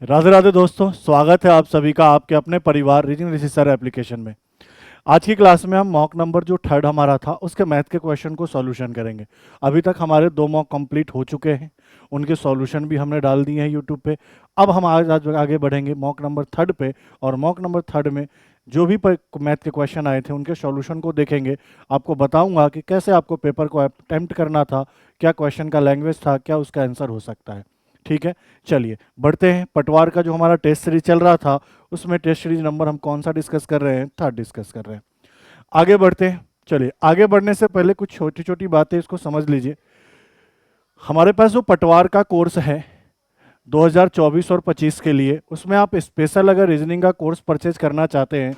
राधे राधे दोस्तों, स्वागत है आप सभी का आपके अपने परिवार रीजनिंग रिसर्चर एप्लीकेशन में। आज की क्लास में हम मॉक नंबर जो थर्ड हमारा था उसके मैथ के क्वेश्चन को सॉल्यूशन करेंगे। अभी तक हमारे 2 मॉक कंप्लीट हो चुके हैं, उनके सॉल्यूशन भी हमने डाल दिए हैं यूट्यूब पे। अब हम आज आगे बढ़ेंगे मॉक नंबर थर्ड पे, और मॉक नंबर थर्ड में जो भी मैथ के क्वेश्चन आए थे उनके सॉल्यूशन को देखेंगे। आपको बताऊंगा कि कैसे आपको पेपर को अटेम्प्ट करना था, क्या क्वेश्चन का लैंग्वेज था, क्या उसका आंसर हो सकता है। ठीक है, चलिए बढ़ते हैं। पटवार का जो हमारा टेस्ट सीरीज चल रहा था उसमें टेस्ट सीरीज नंबर हम कौन सा डिस्कस कर रहे हैं, थर्ड डिस्कस कर रहे हैं। आगे बढ़ते हैं। चलिए, आगे बढ़ने से पहले कुछ छोटी छोटी बातें इसको समझ लीजिए। हमारे पास जो पटवार का कोर्स है 2024 और 25 के लिए, उसमें आप स्पेशल अगर रीजनिंग का कोर्स परचेज करना चाहते हैं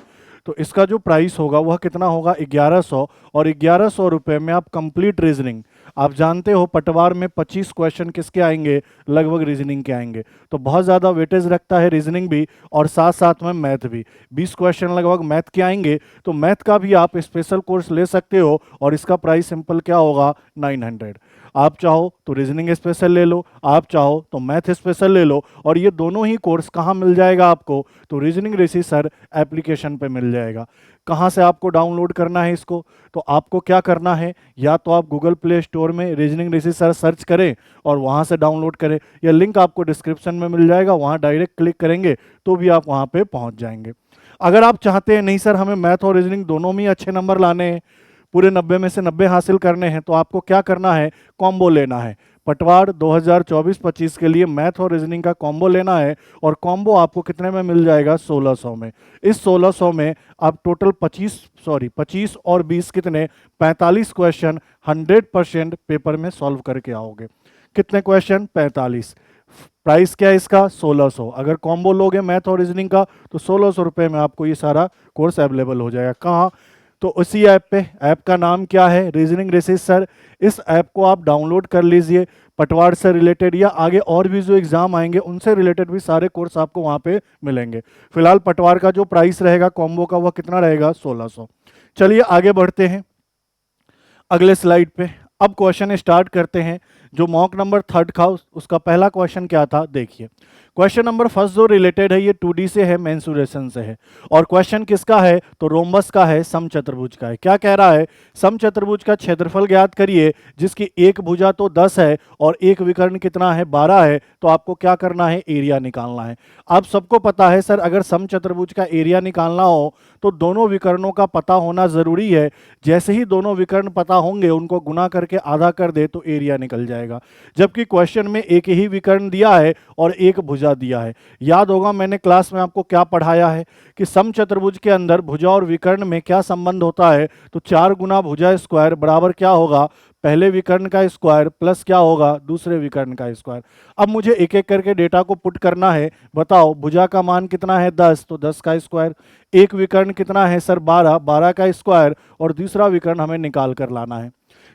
तो इसका जो प्राइस होगा वह कितना होगा, 1100। और 1100 रुपये में आप कंप्लीट रीजनिंग, आप जानते हो पटवार में 25 क्वेश्चन किसके आएंगे, लगभग रीजनिंग के आएंगे, तो बहुत ज़्यादा वेटेज रखता है रीजनिंग भी, और साथ साथ में मैथ भी। 20 क्वेश्चन लगभग मैथ के आएंगे, तो मैथ का भी आप स्पेशल कोर्स ले सकते हो, और इसका प्राइस सिंपल क्या होगा, 900। आप चाहो तो रीजनिंग स्पेशल ले लो, आप चाहो तो मैथ स्पेशल ले लो, और ये दोनों ही कोर्स कहाँ मिल जाएगा आपको, तो रीजनिंग रिसीसर एप्लीकेशन पे मिल जाएगा। कहाँ से आपको डाउनलोड करना है इसको, तो आपको क्या करना है, या तो आप गूगल प्ले स्टोर में रीजनिंग रिसीसर सर्च करें और वहाँ से डाउनलोड करें, या लिंक आपको डिस्क्रिप्शन में मिल जाएगा, वहाँ डायरेक्ट क्लिक करेंगे तो भी आप वहाँ पे पहुँच जाएंगे। अगर आप चाहते हैं नहीं सर हमें मैथ और रीजनिंग दोनों में ही अच्छे नंबर लाने हैं, पूरे 90 में से 90 हासिल करने हैं, तो आपको क्या करना है, कॉम्बो लेना है। पटवार 2024-25 के लिए मैथ और रीजनिंग का कॉम्बो लेना है, और कॉम्बो आपको कितने में मिल जाएगा, 1600 में। इस 1600 में आप टोटल 25 और 20 कितने, 45 क्वेश्चन 100% पेपर में सॉल्व करके आओगे। कितने क्वेश्चन, 45। प्राइस क्या है इसका, 1600। अगर कॉम्बो लोगे मैथ और रीजनिंग का तो 1600 रुपये में आपको ये सारा कोर्स अवेलेबल हो जाएगा। कहाँ, तो उसी ऐप पे। ऐप का नाम क्या है, रीजनिंग रिसीसर। इस ऐप को आप डाउनलोड कर लीजिए। पटवार से रिलेटेड या आगे और भी जो एग्जाम आएंगे उनसे रिलेटेड भी सारे कोर्स आपको वहाँ पे मिलेंगे। फिलहाल पटवार का जो प्राइस रहेगा कॉम्बो का वह कितना रहेगा, 1600। चलिए आगे बढ़ते हैं अगले स्लाइड पे। अब क्वेश्चन स्टार्ट करते हैं। जो मॉक नंबर थर्ड था उसका पहला क्वेश्चन क्या था, देखिए। क्वेश्चन नंबर फर्स्ट जो रिलेटेड है ये 2D से है, मेंसुरेशन से है, और क्वेश्चन किसका है, तो रोम्बस का है, समचतुर्भुज का है। क्या कह रहा है, समचतुर्भुज का क्षेत्रफल ज्ञात करिए जिसकी एक भुजा तो 10 है और एक विकर्ण कितना है, 12 है, तो आपको क्या करना है, एरिया निकालना है। आप सबको पता है सर अगर समचतुर्भुज का एरिया निकालना हो तो दोनों विकर्णों का पता होना जरूरी है। जैसे ही दोनों विकर्ण पता होंगे उनको गुना करके आधा कर दे तो एरिया निकल जाएगा। जबकि क्वेश्चन में एक ही विकर्ण दिया है और एक भुजा दिया है। याद होगा मैंने क्लास में आपको क्या पढ़ाया है कि समचतुर्भुज के अंदर भुजा और विकर्ण में क्या संबंध होता है, तो 4 गुना भुजा स्क्वायर बराबर क्या होगा, पहले विकर्ण का स्क्वायर प्लस क्या होगा, दूसरे विकर्ण का स्क्वायर। अब मुझे एक एक करके डेटा को पुट करना है। बताओ भुजा का मान कितना है, 10, तो 10 का स्क्वायर। एक विकर्ण कितना है सर, 12, 12 का स्क्वायर, और दूसरा विकर्ण हमें निकाल कर लाना है।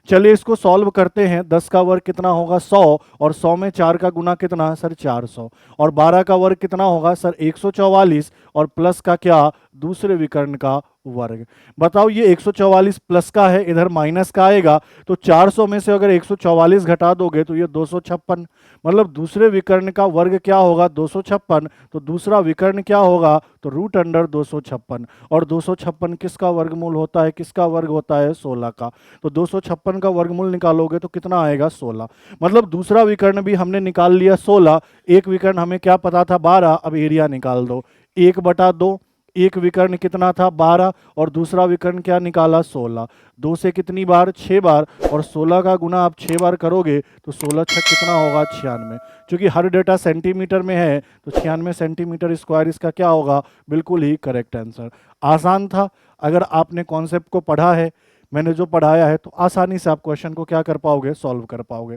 चलिए इसको सॉल्व करते हैं। 10 का वर्ग कितना होगा, 100, और 100 में 4 का गुना कितना सर, 400, और 12 का वर्ग कितना होगा सर, 144, और प्लस का क्या, दूसरे विकर्ण का वर्ग। बताओ ये 144 प्लस का है, इधर माइनस का आएगा, तो 400 में से अगर 144 घटा दोगे तो ये 256, मतलब दूसरे विकर्ण का वर्ग क्या होगा, 256, तो दूसरा विकर्ण क्या होगा, तो रूट अंडर 256, और 256 किसका वर्गमूल होता है, किसका वर्ग होता है, 16 का। तो 256 का वर्गमूल निकालोगे तो कितना आएगा, 16। मतलब दूसरा विकर्ण भी हमने निकाल लिया 16, एक विकर्ण हमें क्या पता था, 12। अब एरिया निकाल दो, 1/2। एक विकर्ण कितना था, 12, और दूसरा विकर्ण क्या निकाला, 16। 2 से कितनी बार, 6 बार, और 16 का गुना आप 6 बार करोगे तो 16 छक कितना होगा, 96। क्योंकि हर डेटा सेंटीमीटर में है तो 96 सेंटीमीटर स्क्वायर इसका क्या होगा, बिल्कुल ही करेक्ट आंसर। आसान था। अगर आपने कॉन्सेप्ट को पढ़ा है, मैंने जो पढ़ाया है, तो आसानी से आप क्वेश्चन को क्या कर पाओगे, सॉल्व कर पाओगे।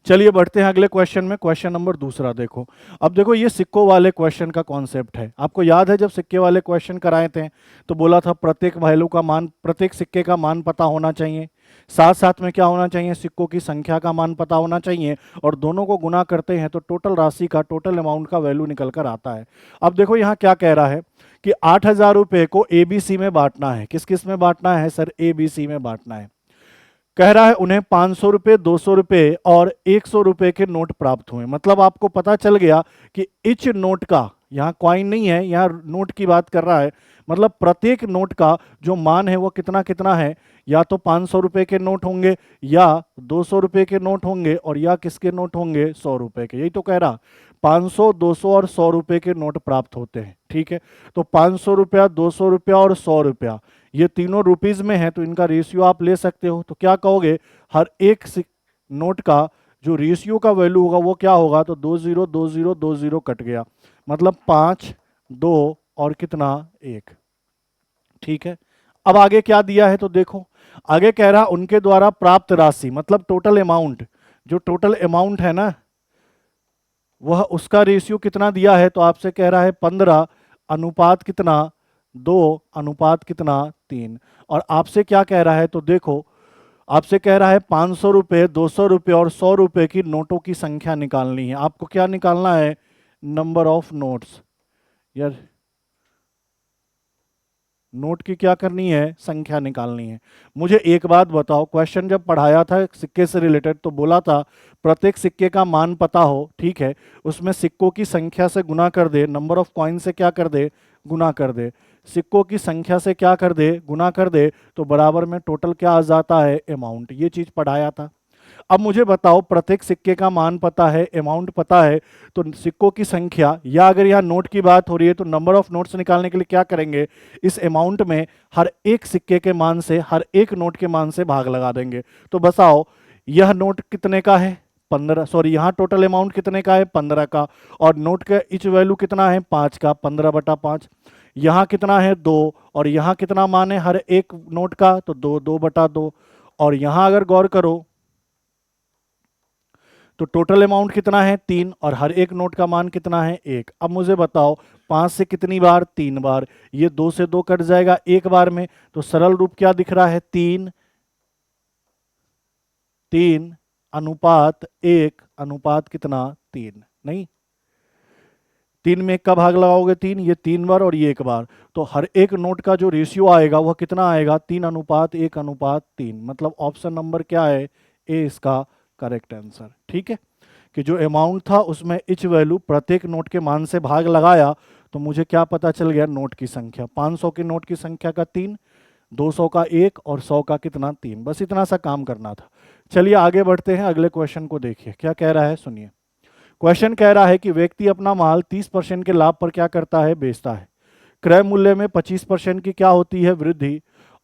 चलिए बढ़ते हैं अगले क्वेश्चन में। क्वेश्चन नंबर दूसरा देखो। अब देखो ये सिक्कों वाले क्वेश्चन का कॉन्सेप्ट है। आपको याद है जब सिक्के वाले क्वेश्चन कराए थे तो बोला था प्रत्येक वैल्यू का मान, प्रत्येक सिक्के का मान पता होना चाहिए, साथ साथ में क्या होना चाहिए, सिक्कों की संख्या का मान पता होना चाहिए, और दोनों को गुना करते हैं तो टोटल राशि का, टोटल अमाउंट का वैल्यू निकल कर आता है। अब देखो यहाँ क्या कह रहा है कि 8000 रुपये को ABC में बांटना है। किस किस में बांटना है सर, ABC में बांटना है। कह रहा है उन्हें 500 रुपये, 200 रुपये और 100 रुपये के नोट प्राप्त हुए। मतलब आपको पता चल गया कि इच नोट का, यहाँ कॉइन नहीं है, यहाँ नोट की बात कर रहा है, मतलब प्रत्येक नोट का जो मान है वो कितना कितना है, या तो 500 रुपये के नोट होंगे, या 200 रुपये के नोट होंगे, और या किसके नोट होंगे, 100 रुपये के। यही तो कह रहा, 500, 200 और 100 रुपये के नोट प्राप्त होते हैं। ठीक है, तो 500 रुपया, 200 रुपया और 100 रुपया, ये तीनों रुपीज में है, तो इनका रेशियो आप ले सकते हो। तो क्या कहोगे, हर एक नोट का जो रेशियो का वैल्यू होगा वो क्या होगा, तो 20 20 20 कट गया, मतलब 5 2 और कितना 1। ठीक है, अब आगे क्या दिया है तो देखो, आगे कह रहा उनके द्वारा प्राप्त राशि, मतलब टोटल अमाउंट, जो टोटल अमाउंट है ना वह, उसका रेशियो कितना दिया है, तो आपसे कह रहा है 15 अनुपात कितना 2 अनुपात कितना 3। और आपसे क्या कह रहा है तो देखो, आपसे कह रहा है 500 रुपये, 200 रुपये और 100 रुपये की नोटों की संख्या निकालनी है। आपको क्या निकालना है, नंबर ऑफ नोट्स। यार नोट की क्या करनी है, संख्या निकालनी है। मुझे एक बात बताओ, क्वेश्चन जब पढ़ाया था सिक्के से रिलेटेड तो बोला था प्रत्येक सिक्के का मान पता हो, ठीक है, उसमें सिक्कों की संख्या से गुना कर दे, नंबर ऑफ कॉइन से क्या कर दे, गुना कर दे, सिक्कों की संख्या से क्या कर दे, गुना कर दे, तो बराबर में टोटल क्या आ जाता है, अमाउंट। ये चीज पढ़ाया था। अब मुझे बताओ, प्रत्येक सिक्के का मान पता है, अमाउंट पता है, तो सिक्कों की संख्या, या अगर यहाँ नोट की बात हो रही है तो नंबर ऑफ नोट्स निकालने के लिए क्या करेंगे, इस अमाउंट में हर एक सिक्के के मान से, हर एक नोट के मान से भाग लगा देंगे। तो बताओ यह नोट कितने का है, 15, सॉरी यहाँ टोटल अमाउंट कितने का है, 15 का, और नोट का इच वैल्यू कितना है, 5 का, 15/5। यहाँ कितना है, 2, और यहाँ कितना मान है हर एक नोट का, तो 2/2। और यहाँ अगर गौर करो तो टोटल अमाउंट कितना है, 3, और हर एक नोट का मान कितना है, 1। अब मुझे बताओ 5 से कितनी बार, 3 बार, ये 2 से 2 कट जाएगा एक बार में, तो सरल रूप क्या दिख रहा है, 3 3 अनुपात 1 अनुपात कितना 3। नहीं, 3 में 1 का भाग लगाओगे 3, ये 3 बार और ये 1 बार, तो हर एक नोट का जो रेशियो आएगा वह कितना आएगा, 3:1:3। मतलब ऑप्शन नंबर क्या है, ए इसका करेक्ट आंसर। ठीक है, कि जो अमाउंट था उसमें इच वैल्यू प्रत्येक नोट के मान से भाग लगाया, तो मुझे क्या पता चल गया, नोट की संख्या, 500 के नोट की संख्या का 3, 200 का 1 और 100 का कितना 3। बस इतना सा काम करना था। चलिए आगे बढ़ते हैं, अगले क्वेश्चन को देखिए क्या कह रहा है, सुनिए। क्वेश्चन कह रहा है कि व्यक्ति अपना माल 30% के लाभ पर क्या करता है, बेचता है। क्रय मूल्य में 25% की क्या होती है, वृद्धि,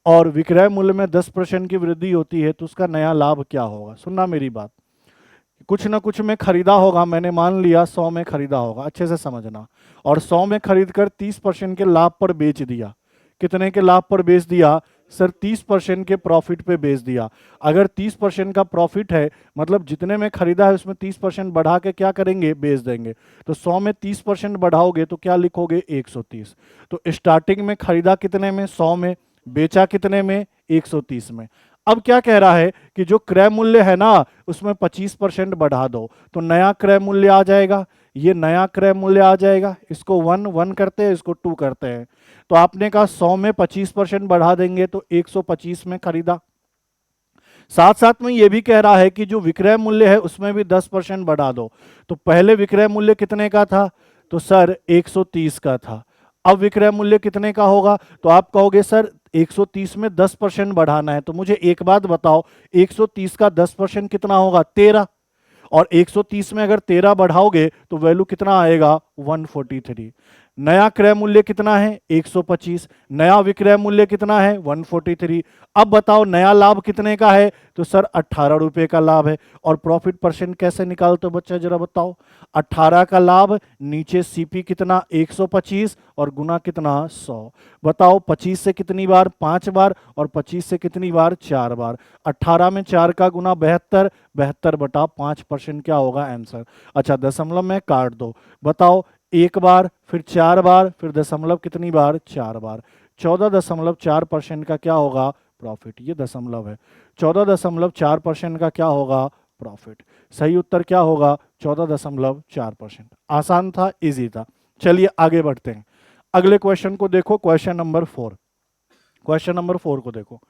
और विक्रय मूल्य में 10% की वृद्धि होती है, तो उसका नया लाभ क्या होगा। सुनना मेरी बात, कुछ ना कुछ में खरीदा होगा, मैंने मान लिया 100 में खरीदा होगा, अच्छे से समझना, और 100 में खरीद कर 30% के लाभ पर बेच दिया। कितने के लाभ पर बेच दिया, सर 30% के प्रॉफिट पे बेच दिया। अगर 30% का प्रॉफिट है, मतलब जितने में खरीदा है उसमें 30% बढ़ा के क्या करेंगे, बेच देंगे। तो 100 में 30% बढ़ाओगे तो क्या लिखोगे, 130। तो स्टार्टिंग में खरीदा कितने में, 100 में, बेचा कितने में, 130 में। अब क्या कह रहा है कि जो क्रय मूल्य है ना उसमें 25% बढ़ा दो, तो नया क्रय मूल्य आ जाएगा, ये नया क्रय मूल्य आ जाएगा। इसको 1 1 करते हैं, इसको 2 करते हैं, तो आपने कहा 100 में 25% बढ़ा देंगे तो 125 में खरीदा। साथ साथ में ये भी कह रहा है कि जो विक्रय मूल्य है उसमें भी 10% बढ़ा दो। तो पहले विक्रय मूल्य कितने का था, तो सर 130 का था। अब विक्रय मूल्य कितने का होगा, तो आप कहोगे सर 130 में 10% बढ़ाना है। तो मुझे एक बात बताओ, 130 का 10% कितना होगा, 13, और 130 में अगर 13 बढ़ाओगे तो वैल्यू कितना आएगा, 143। नया क्रय मूल्य कितना है, 125, नया विक्रय मूल्य कितना है, 143। अब बताओ नया लाभ कितने का है, तो सर 18 रुपए का लाभ है। और प्रॉफिट परसेंट कैसे निकालते हो बच्चा, जरा बताओ। 18 का लाभ, नीचे सीपी कितना 125 और गुना कितना 100। बताओ 25 से कितनी बार, 5 बार, और 25 से कितनी बार, 4 बार। 18 में 4 का गुना 72, 72/5% क्या होगा आंसर। अच्छा दशमलव में काट दो, बताओ 1 बार, फिर 4 बार, फिर दशमलव कितनी बार, 4 बार। 14.4% का क्या होगा, प्रॉफिट। ये दशमलव है, 14.4% का क्या होगा, प्रॉफिट। सही उत्तर क्या होगा, 14.4%। आसान था, इजी था। चलिए आगे बढ़ते हैं, अगले क्वेश्चन को देखो, क्वेश्चन नंबर 4। क्वेश्चन नंबर 4 को देखो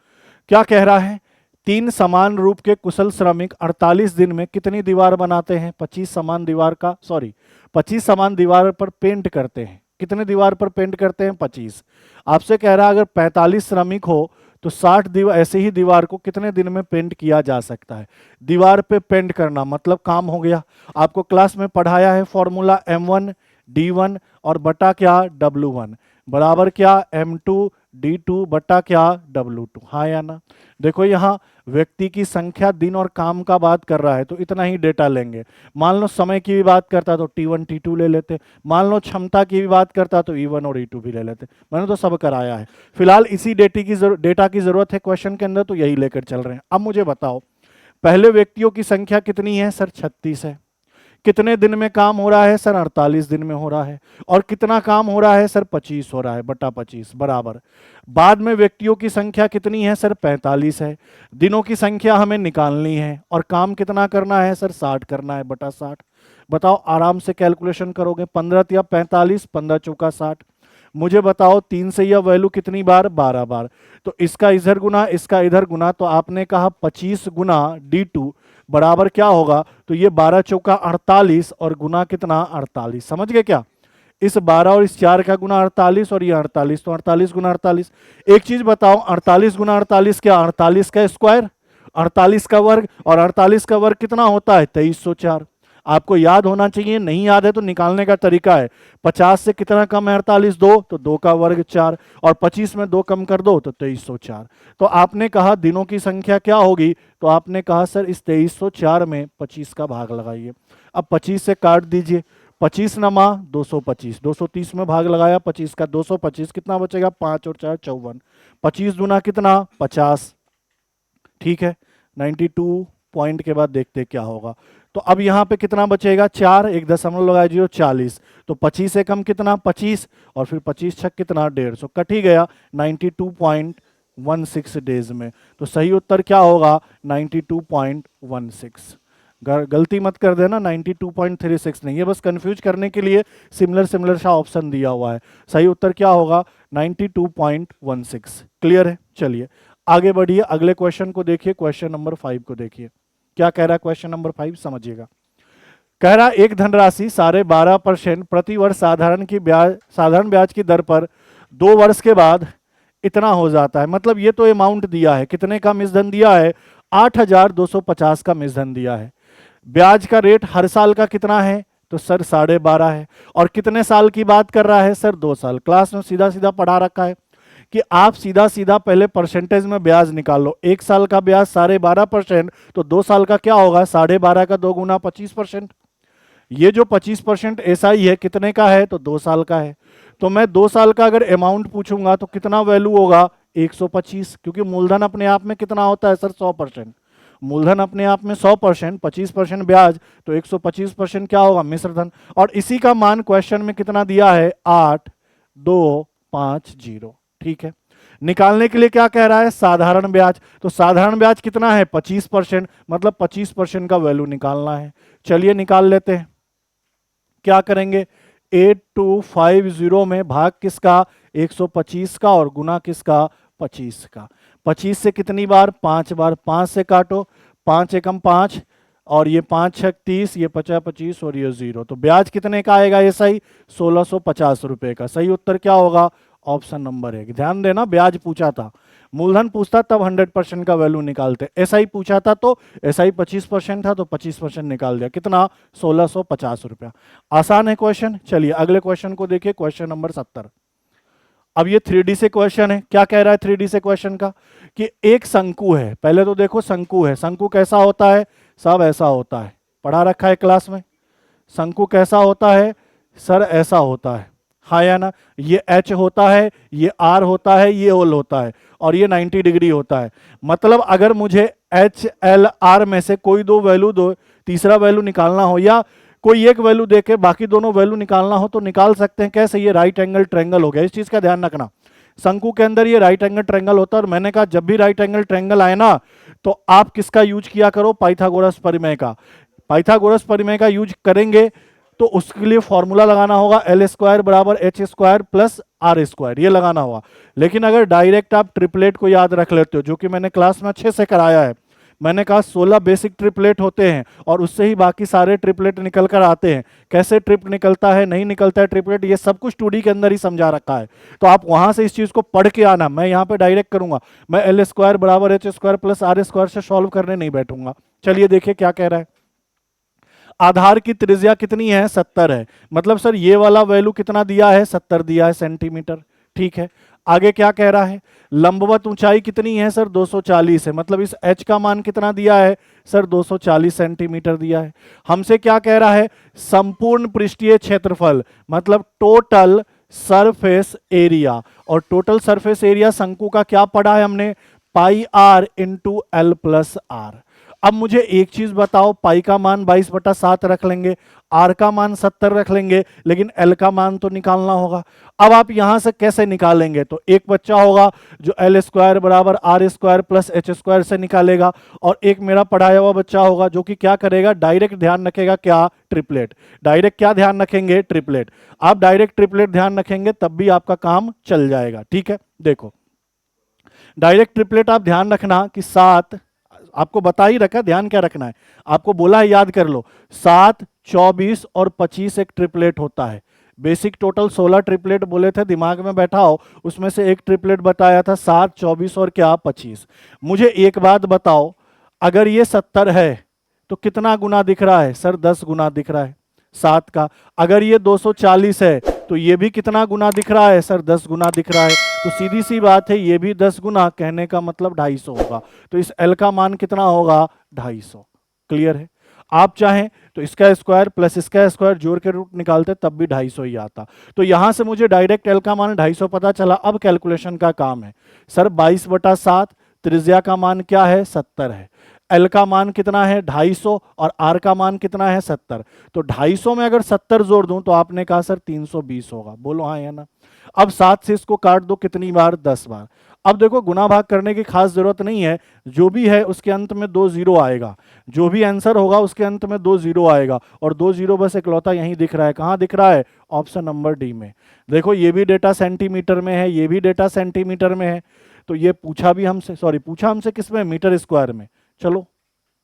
क्या कह रहा है। तीन समान रूप के कुशल श्रमिक 48 दिन में कितनी दीवार बनाते हैं? 25 समान दीवार का, सॉरी 25 समान दीवार पर पेंट करते हैं। कितने दीवार पर पेंट करते हैं? 25। आपसे कह रहा है अगर 45 श्रमिक हो तो 60 दीवार, ऐसे ही दीवार को कितने दिन में पेंट किया जा सकता है? दीवार पे पेंट करना मतलब काम हो गया। आपको क्लास में पढ़ाया है फॉर्मूला M1 D1 और बटा क्या W1 बराबर क्या M2 D2 बटा क्या W2। हाँ या ना? देखो यहाँ व्यक्ति की संख्या, दिन और काम का बात कर रहा है तो इतना ही डेटा लेंगे। मान लो समय की भी बात करता तो T1 T2 ले लेते। मान लो क्षमता की भी बात करता तो E1 और E2 भी ले लेते। मैंने तो सब कराया है। फिलहाल इसी डेटा की जरूरत है क्वेश्चन के अंदर, तो यही लेकर चल रहे हैं। अब मुझे बताओ पहले व्यक्तियों की संख्या कितनी है? सर 36 है। कितने दिन में काम हो रहा है? सर 48 दिन में हो रहा है। और कितना काम हो रहा है? सर 25 हो रहा है बटा 25 बराबर। बाद में व्यक्तियों की संख्या कितनी है? सर 45 है। दिनों की संख्या हमें निकालनी है और काम कितना करना है? सर 60 करना है बटा 60। बताओ आराम से कैलकुलेशन करोगे। 15 या 45, 15 चौका 60। मुझे बताओ 3 से यह वैल्यू कितनी बार? 12 बार। तो इसका इधर गुना, इसका इधर गुना, तो आपने कहा 25 गुना D2 बराबर क्या होगा? तो ये 12 चौका 48 और गुना कितना? 48। समझ गए क्या? इस 12 और इस 4 का गुना 48 और ये 48, तो 48 गुना 48। एक चीज बताओ, 48 गुना 48 क्या? 48 का स्क्वायर, 48 का वर्ग, और 48 का वर्ग कितना होता है? 2304। आपको याद होना चाहिए, नहीं याद है तो निकालने का तरीका है। 50 से कितना कम है 48? 2, तो 2 का वर्ग 4, और 25 में 2 कम कर दो तो 2304। तो आपने कहा दिनों की संख्या क्या होगी? तो आपने कहा सर इस 2304 में 25 का भाग लगाइए। अब 25 से काट दीजिए। 25 नमा 225, 230 में भाग लगाया 25 का, 225 कितना बचेगा? 5 और 4 54। 25 गुना कितना? 50। ठीक है, 92 पॉइंट के बाद देखते क्या होगा। तो अब यहां पे कितना बचेगा? 4, एक दशमलव लगाया 0, 40। तो 25 से कम कितना? 25, और फिर 25 छक कितना? 150। कट ही गया 92.16 डेज में। तो सही उत्तर क्या होगा? 92.16। गलती मत कर देना, 92.36 नहीं है, बस कंफ्यूज करने के लिए सिमिलर सा ऑप्शन दिया हुआ है। सही उत्तर क्या होगा? 92.16। क्लियर है? चलिए आगे बढ़िए, अगले क्वेश्चन को देखिए। क्वेश्चन नंबर 5 को देखिए क्या कह रहा है। क्वेश्चन नंबर 5 समझिएगा। कह रहा एक धनराशि 12.5% प्रति वर्ष साधारण ब्याज की दर पर 2 वर्ष के बाद इतना हो जाता है। मतलब ये तो अमाउंट दिया है, कितने का मिश्रधन दिया है? 8250 का मिश्रधन दिया है। ब्याज का रेट हर साल का कितना है? तो सर 12.5 है। और कितने साल की बात कर रहा है? सर 2 साल। क्लास में सीधा सीधा पढ़ा रखा है कि आप सीधा सीधा पहले परसेंटेज में ब्याज निकाल लो। 1 साल का ब्याज 12.5%, तो 2 साल का क्या होगा? 12.5 का 2 गुना 25%। ये जो 25% SI है कितने का है? तो 2 साल का है। तो मैं 2 साल का अगर अमाउंट पूछूंगा तो कितना वैल्यू होगा? 125, क्योंकि मूलधन अपने आप में कितना होता है? सर 100%। मूलधन अपने आप में 100%, 25% ब्याज, तो 125% क्या होगा? मिश्रधन। और इसी का मान क्वेश्चन में कितना दिया है? 8250। ठीक है, निकालने के लिए क्या कह रहा है? साधारण ब्याज। तो साधारण ब्याज कितना है? 25%, मतलब 25% का वैल्यू निकालना है। चलिए निकाल लेते हैं। क्या करेंगे? 8250 में भाग किसका? 125 का, और गुना किसका? 25 का। 25 से कितनी बार? 5 बार। 5 से काटो, 5 एकम 5, और ये 5 छक 30, ये 50 25, और ये 0। तो ब्याज कितने का आएगा? ऐसा ही 1650 रुपए का। सही उत्तर क्या होगा? Option number 1। ध्यान देना, ब्याज पूछा था, मूलधन पूछता तब 100% का वैल्यू निकालते। SI पूछा था तो SI 25% था तो 25% निकाल दिया। कितना? 1650 रुपया। आसान है क्वेश्चन। चलिए अगले क्वेश्चन को देखिए, क्वेश्चन नंबर 70। अब ये 3D से क्वेश्चन है। क्या कह रहा है 3D से क्वेश्चन का? कि एक शंकु है। पहले तो देखो शंकु है। शंकु कैसा होता है? सब ऐसा होता है, पढ़ा रखा है क्लास में। शंकु कैसा होता है? सर ऐसा होता है। हाँ या ना? ये H होता है, ये R होता है, ये ओल होता है, और ये 90 डिग्री होता है। मतलब अगर मुझे HLR में से कोई दो वैल्यू दो, तीसरा वैल्यू निकालना हो, या कोई एक वैल्यू देके बाकी दोनों वैल्यू निकालना हो, तो निकाल सकते हैं। कैसे? ये राइट एंगल ट्रायंगल हो गया। इस चीज का ध्यान रखना, शंकु के अंदर ये राइट एंगल ट्रायंगल होता है। और मैंने कहा जब भी राइट एंगल ट्रायंगल आए ना, तो आप किसका यूज किया करो? पाइथागोरस परिमेय का। पाइथागोरस परिमेय का यूज करेंगे तो उसके लिए फॉर्मूला लगाना होगा एल स्क्वायर बराबर H square plus R square, ये लगाना होगा। लेकिन अगर डायरेक्ट आप ट्रिपलेट को याद रख लेते हो, जो कि मैंने क्लास में अच्छे से कराया है, मैंने कहा 16 बेसिक ट्रिपलेट होते हैं और उससे ही बाकी सारे ट्रिपलेट निकल कर आते हैं। कैसे ट्रिप निकलता है, नहीं निकलता है ट्रिपलेट, ये सब कुछ 2D के अंदर ही समझा रखा है। तो आप वहां से इस चीज को पढ़ के आना, मैं यहाँ पे डायरेक्ट करूंगा, मैं एल स्क्वायर बराबर H square plus R square से सॉल्व करने नहीं बैठूंगा। चलिए देखिए क्या कह रहा है। आधार की त्रिज्या कितनी है, 70 है। मतलब सर ये वाला वैल्यू कितना दिया है, 70 दिया है सेंटीमीटर। ठीक है, आगे क्या कह रहा है, लंबवत ऊंचाई कितनी है सर, 240 है। मतलब इस h का मान कितना दिया है सर, 240 सेंटीमीटर दिया है। हमसे क्या कह रहा है, संपूर्ण पृष्ठीय क्षेत्रफल, मतलब टोटल सरफेस एरिया। और टोटल सरफेस एरिया शंकु का क्या पढ़ा है हमने, pi R into L plus R. अब मुझे एक चीज बताओ, पाई का मान 22/7 रख लेंगे, आर का मान 70 रख लेंगे, लेकिन एल का मान तो निकालना होगा। अब आप यहां से कैसे निकालेंगे, तो एक बच्चा होगा जो एल स्क्वायर बराबर R square plus H square से निकालेगा, और एक मेरा पढ़ाया हुआ बच्चा होगा जो कि क्या करेगा, डायरेक्ट ध्यान रखेगा क्या, ट्रिपलेट। डायरेक्ट क्या ध्यान रखेंगे, ट्रिपलेट। आप डायरेक्ट ट्रिपलेट ध्यान रखेंगे तब भी आपका काम चल जाएगा। ठीक है, देखो डायरेक्ट ट्रिपलेट आप ध्यान रखना कि 7, आपको बता ही रखा, ध्यान क्या रखना है, आपको बोला है याद कर लो, 7, 24 और 25 एक ट्रिपलेट होता है। बेसिक टोटल 16 ट्रिपलेट बोले थे, दिमाग में बैठा हो, उसमें से एक ट्रिपलेट बताया था 7, 24 और क्या 25। मुझे एक बात बताओ, अगर ये 70 है तो कितना गुना दिख रहा है सर, 10 गुना दिख रहा है 7 का। अगर ये 240 है तो ये भी कितना गुना दिख रहा है सर, 10 गुना दिख रहा है। तो सीधी सी बात है, ये भी 10 गुना, कहने का मतलब 250 होगा। तो इस एल का मान कितना होगा, 250। क्लियर है। आप चाहें तो इसका स्क्वायर प्लस इसका स्क्वायर जोड़ के रूट निकालते तब भी 250 ही आता। तो यहां से मुझे डायरेक्ट एल का मान 250 पता चला। अब कैलकुलेशन का काम है सर, 22/7, त्रिज्या का मान क्या है, 70 है, एल का मान कितना है 250 और आर का मान कितना है 70। तो 250 में अगर 70 जोड़ दूं तो आपने कहा सर 320 होगा, बोलो हाँ या ना। अब 7 से इसको काट दो कितनी बार, 10 बार। अब देखो गुना भाग करने की खास जरूरत नहीं है, जो भी है उसके अंत में 2 जीरो आएगा, जो भी आंसर होगा उसके अंत में 2 जीरो आएगा, और 2 जीरो बस इकलौता यहीं दिख रहा है। कहां दिख रहा है, ऑप्शन नंबर डी में। देखो ये भी डेटा सेंटीमीटर में है, ये भी डेटा सेंटीमीटर में है। तो ये पूछा भी हमसे, सॉरी पूछा हमसे किस में, मीटर स्क्वायर में। चलो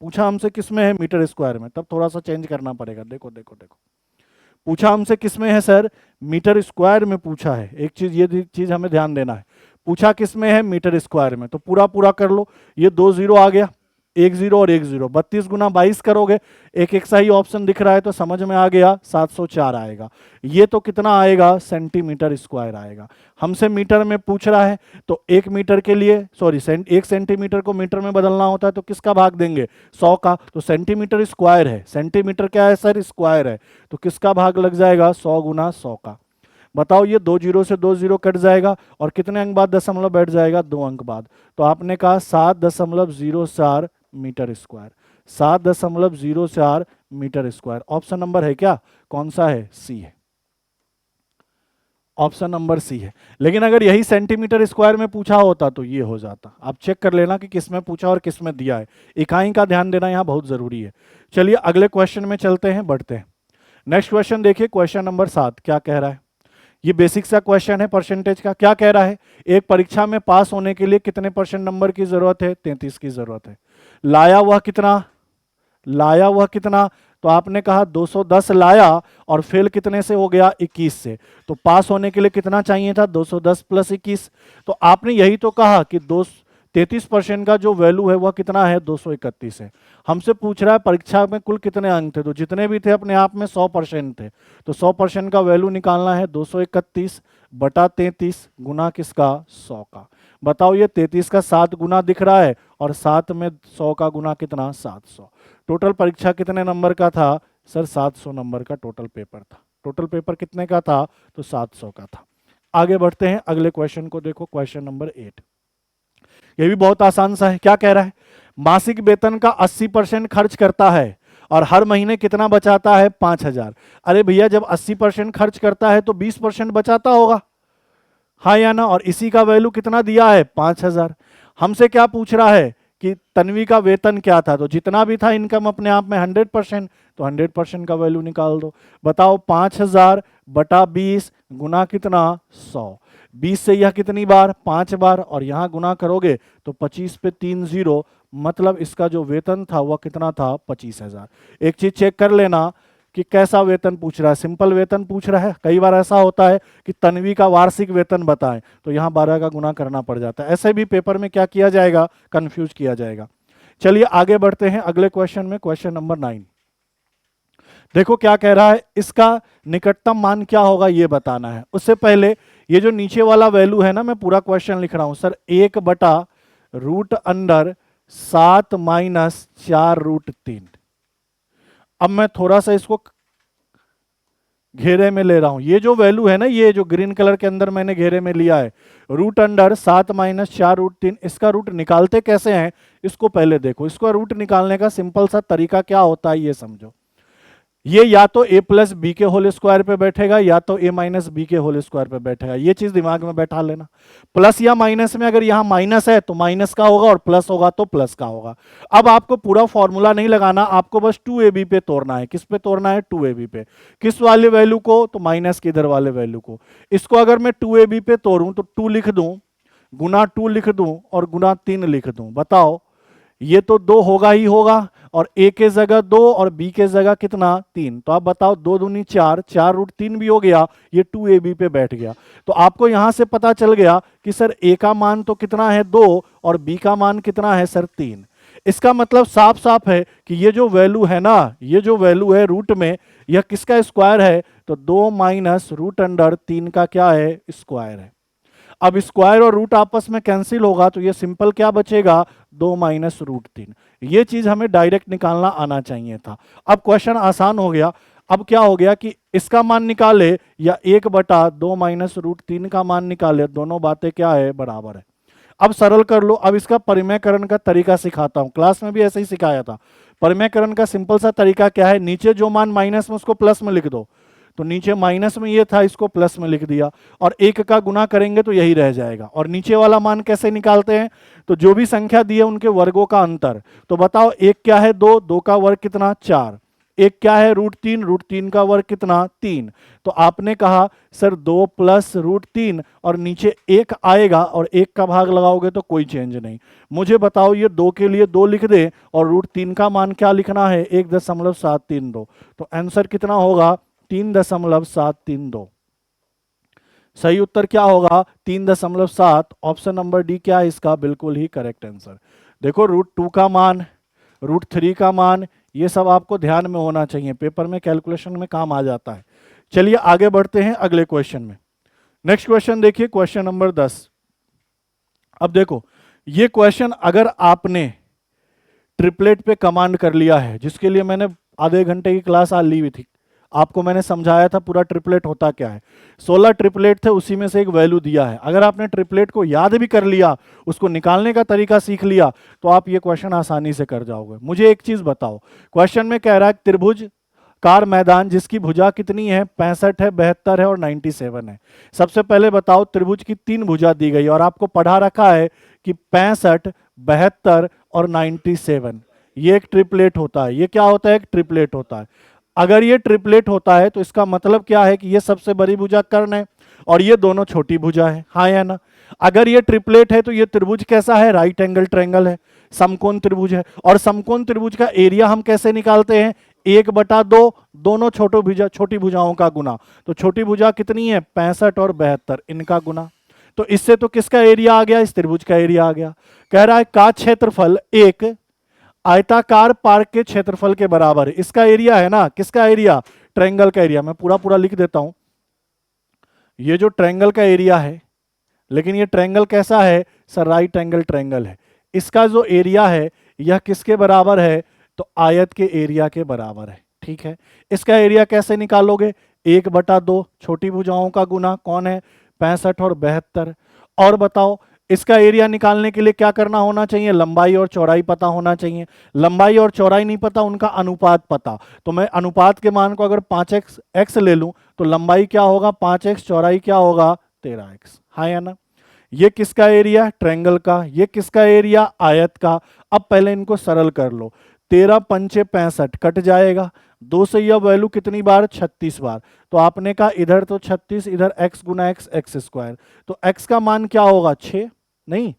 पूछा हमसे किस में है, मीटर स्क्वायर में, तब थोड़ा सा चेंज करना पड़ेगा। देखो देखो देखो, पूछा हमसे किस में है सर, मीटर स्क्वायर में पूछा है। एक चीज, ये चीज हमें ध्यान देना है, पूछा किस में है, मीटर स्क्वायर में। तो पूरा पूरा कर लो, ये 2 जीरो आ गया, 1 जीरो और 1 जीरो, 32 गुना 22 करोगे, एक सही ऑप्शन दिख रहा है तो समझ में आ गया, 704 आएगा। ये तो कितना आएगा, सेंटीमीटर स्क्वायर आएगा। हमसे मीटर में पूछ रहा है तो 1 मीटर के लिए, सॉरी 1 सेंटीमीटर को मीटर में बदलना होता है तो किसका भाग देंगे, 100 का। तो सेंटीमीटर स्क्वायर है, सेंटीमीटर क्या है सर, स्क्वायर है, तो किसका भाग लग जाएगा, 100 गुना 100 का। बताओ ये 2 जीरो से 2 जीरो कट जाएगा और कितने अंक बाद दशमलव बैठ जाएगा, 2 अंक बाद। तो आपने कहा 7.04 metre square, 7.04 metre square. Option number है क्या, कौन सा है, सी है, ऑप्शन नंबर सी है। लेकिन अगर यही सेंटीमीटर स्क्वायर में पूछा होता तो ये हो जाता। आप चेक कर लेना कि किस में पूछा और किस में दिया है, इकाई का ध्यान देना यहाँ बहुत जरूरी है। चलिए अगले क्वेश्चन में चलते हैं, बढ़ते हैं। नेक्स्ट क्वेश्चन देखिए, क्वेश्चन नंबर 7 क्या कह रहा है। ये बेसिक सा क्वेश्चन है परसेंटेज का। क्या कह रहा है, एक परीक्षा में पास होने के लिए कितने % नंबर की जरूरत है, 33 की जरूरत है। लाया हुआ कितना, लाया हुआ कितना, तो आपने कहा 210 लाया और फेल कितने से हो गया, 21 से। तो पास होने के लिए कितना चाहिए था, 210 प्लस 21। तो आपने यही तो कहा कि 33% का जो वैल्यू है वह कितना है, 231 है। हमसे पूछ रहा है परीक्षा में कुल कितने अंक थे, तो जितने भी थे अपने आप में 100% थे। तो 100% का वैल्यू निकालना है, 231 बटा 33 गुना किसका, 100 का। बताओ ये 33 का 7 गुना दिख रहा है और 7 में 100 का गुना कितना, 700। टोटल परीक्षा कितने नंबर का था सर, 700 नंबर का टोटल पेपर था। टोटल पेपर कितने का था, तो 700 का था। आगे बढ़ते हैं, अगले क्वेश्चन को देखो, क्वेश्चन नंबर 8। ये भी बहुत आसान सा है। क्या कह रहा है, मासिक वेतन का 80% खर्च करता है और हर महीने कितना बचाता है, 5000। अरे भैया जब 80% खर्च करता है तो 20% बचाता होगा, हाँ या ना। और इसी का वैल्यू कितना दिया है, 5000। हमसे क्या पूछ रहा है कि तन्वी का वेतन क्या था, तो जितना भी था इनकम अपने आप में 100%, तो 100% का वैल्यू निकाल दो। बताओ 5000 बटा 20 गुना कितना 100, 20 से यह कितनी बार 5 बार, और यहां गुना करोगे तो 25 पे 3 जीरो, मतलब इसका जो वेतन था वह कितना था 25,000। एक चीज चेक कर लेना कि कैसा वेतन पूछ रहा है, सिंपल वेतन पूछ रहा है, कई बार ऐसा होता है कि तन्वी का वार्षिक वेतन बताएं तो यहां 12 का गुना करना पड़ जाता है। ऐसे भी पेपर में क्या किया जाएगा, कंफ्यूज किया जाएगा। चलिए आगे बढ़ते हैं अगले क्वेश्चन में, क्वेश्चन नंबर 9। देखो क्या कह रहा है, इसका निकटतम मान क्या होगा ये बताना है। उससे पहले ये जो नीचे वाला वैल्यू है ना, मैं पूरा क्वेश्चन लिख रहा हूं सर, 1/√7 माइनस 4√3। अब मैं थोड़ा सा इसको घेरे में ले रहा हूं, ये जो वैल्यू है ना, ये जो ग्रीन कलर के अंदर मैंने घेरे में लिया है, √7 माइनस 4√3, इसका रूट निकालते कैसे हैं इसको पहले देखो। इसका रूट निकालने का सिंपल सा तरीका क्या होता है ये समझो। ये या तो a प्लस बी के होल स्क्वायर पे बैठेगा या तो a माइनस बी के होल स्क्वायर पे बैठेगा, ये चीज दिमाग में बैठा लेना। प्लस या माइनस में अगर यहां माइनस है तो माइनस का होगा और प्लस होगा तो प्लस का होगा। अब आपको पूरा फॉर्मूला नहीं लगाना, आपको बस 2ab पे तोड़ना है। किस पे तोड़ना है, 2ab पे। किस वाले वैल्यू को, तो माइनस के इधर वाले वैल्यू को। इसको अगर मैं 2ab पे तोड़ूं तो 2 लिख दूं, गुना 2 लिख दूं और गुना 3 लिख दूं। बताओ ये तो 2 होगा ही होगा, और a के जगह 2 और b के जगह कितना 3, तो आप बताओ 2 दूनी 4, 4√3 भी हो गया, ये 2ab पे बैठ गया। तो आपको यहां से पता चल गया कि सर a का मान तो कितना है 2 और b का मान कितना है सर 3। इसका मतलब साफ साफ है कि ये जो वैल्यू है ना, ये जो वैल्यू है रूट में, यह किसका स्क्वायर है, तो 2 माइनस √3 का क्या है, स्क्वायर है। अब स्क्वायर और रूट आपस में कैंसिल होगा तो ये सिंपल क्या बचेगा, 2 माइनस √3। ये चीज हमें डायरेक्ट निकालना आना चाहिए था। अब क्वेश्चन आसान हो गया। अब क्या हो गया कि इसका मान निकाले या 1/2 माइनस √3 का मान निकाले, दोनों बातें क्या है, बराबर है। अब सरल कर लो। अब इसका परिमेयकरण का तरीका सिखाता हूं, क्लास में भी ऐसे ही सिखाया था। परिमेयकरण का सिंपल सा तरीका क्या है, नीचे जो मान माइनस में उसको प्लस में लिख दो। तो नीचे माइनस में ये था, इसको प्लस में लिख दिया, और 1 का गुना करेंगे तो यही रह जाएगा। और नीचे वाला मान कैसे निकालते हैं, तो जो भी संख्या दी है उनके वर्गों का अंतर। तो बताओ 1 क्या है 2, 2 का वर्ग कितना 4, 1 क्या है √3, √3 का वर्ग कितना 3। तो आपने कहा सर 2 प्लस √3 और नीचे 1 आएगा और 1 का भाग लगाओगे तो कोई चेंज नहीं। मुझे बताओ ये 2 के लिए 2 लिख दे और √3 का मान क्या लिखना है, 1.732। तो आंसर कितना होगा, 3.732। सही उत्तर क्या होगा, 3.7। ऑप्शन नंबर डी क्या है इसका, बिल्कुल ही करेक्ट आंसर। देखो √2 का मान, √3 का मान, ये सब आपको ध्यान में होना चाहिए, पेपर में कैलकुलेशन में काम आ जाता है। चलिए आगे बढ़ते हैं अगले क्वेश्चन में। नेक्स्ट क्वेश्चन देखिए, क्वेश्चन नंबर 10। अब देखो ये क्वेश्चन अगर आपने ट्रिपलेट पे कमांड कर लिया है, जिसके लिए मैंने आधे घंटे की क्लास आज ली हुई थी, आपको मैंने समझाया था पूरा ट्रिपलेट होता क्या है। 16 ट्रिपलेट थे, उसी में से एक वैल्यू दिया है। अगर आपने ट्रिपलेट को याद भी कर लिया, उसको निकालने का तरीका सीख लिया, तो आप ये क्वेश्चन आसानी से कर जाओगे। मुझे एक चीज बताओ, क्वेश्चन में कह रहा है त्रिभुज कार मैदान जिसकी भुजा कितनी है, 65 है, 72 है और 97 है। सबसे पहले बताओ त्रिभुज की 3 भुजा दी गई और आपको पढ़ा रखा है कि 65, 72 और 97 ये एक ट्रिपलेट होता है। ये क्या होता है, एक ट्रिपलेट होता है। अगर ये ट्रिपलेट होता है तो इसका मतलब क्या है कि ये सबसे बड़ी भुजा कर्ण है और ये दोनों छोटी भुजा है, हाँ या ना। अगर ये ट्रिपलेट है तो ये त्रिभुज कैसा है, राइट एंगल ट्रायंगल है, समकोण त्रिभुज है। और समकोण त्रिभुज का एरिया हम कैसे निकालते हैं, 1/2, दोनों छोटी भुजाओं का गुना। तो छोटी भुजा कितनी है, 65 और 72, इनका गुना। तो इससे तो किसका एरिया आ गया, इस त्रिभुज का एरिया आ गया। कह रहा है का क्षेत्रफल एक आयताकार पार्क के क्षेत्रफल के बराबर है। इसका एरिया है ना, किसका एरिया, ट्रायंगल का एरिया। मैं पूरा पूरा लिख देता हूं, ये जो ट्रायंगल का एरिया है, लेकिन ये ट्रायंगल कैसा है सर, राइट एंगल ट्रायंगल है। इसका जो एरिया है यह किसके बराबर है, तो आयत के एरिया के बराबर है, ठीक है। इसका एरिया कैसे निकालोगे, 1/2 छोटी भुजाओं का गुना, कौन है 65 और 72। और बताओ इसका एरिया निकालने के लिए क्या करना होना चाहिए, लंबाई और चौड़ाई पता होना चाहिए। लंबाई और चौड़ाई नहीं पता, उनका अनुपात पता। तो मैं अनुपात के मान को अगर 5x ले लूं तो लंबाई क्या होगा 5x, चौड़ाई क्या होगा 13x, हाँ या ना। ये किसका एरिया? ट्रायंगल का। ये किसका एरिया? आयत का। अब पहले इनको सरल कर लो। 13 पंचे 65 कट जाएगा, 2 से यह वैल्यू कितनी बार? 36 बार। तो आपने कहा इधर तो 36, इधर x गुना एक्स स्क्वायर, तो x का मान क्या होगा? 6। नहीं,